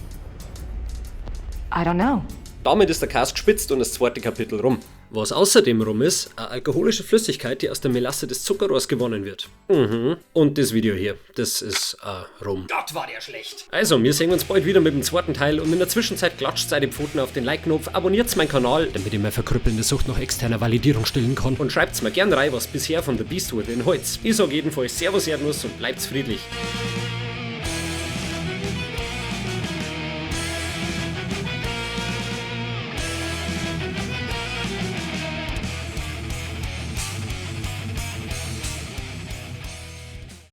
I don't know. Damit ist der Cast gespitzt und das zweite Kapitel rum. Was außerdem rum ist, eine alkoholische Flüssigkeit, die aus der Melasse des Zuckerrohrs gewonnen wird. Und das Video hier, das ist rum. Gott, war der schlecht. Also, wir sehen uns bald wieder mit dem zweiten Teil und in der Zwischenzeit klatscht die Pfoten auf den Like-Knopf, abonniert meinen Kanal, damit ich meine verkrüppelnde Sucht nach externer Validierung stillen kann und schreibt mir gern rein, was bisher von The Beast Within halt's. Ich sag jedenfalls Servus Erdnuss und bleibt's friedlich.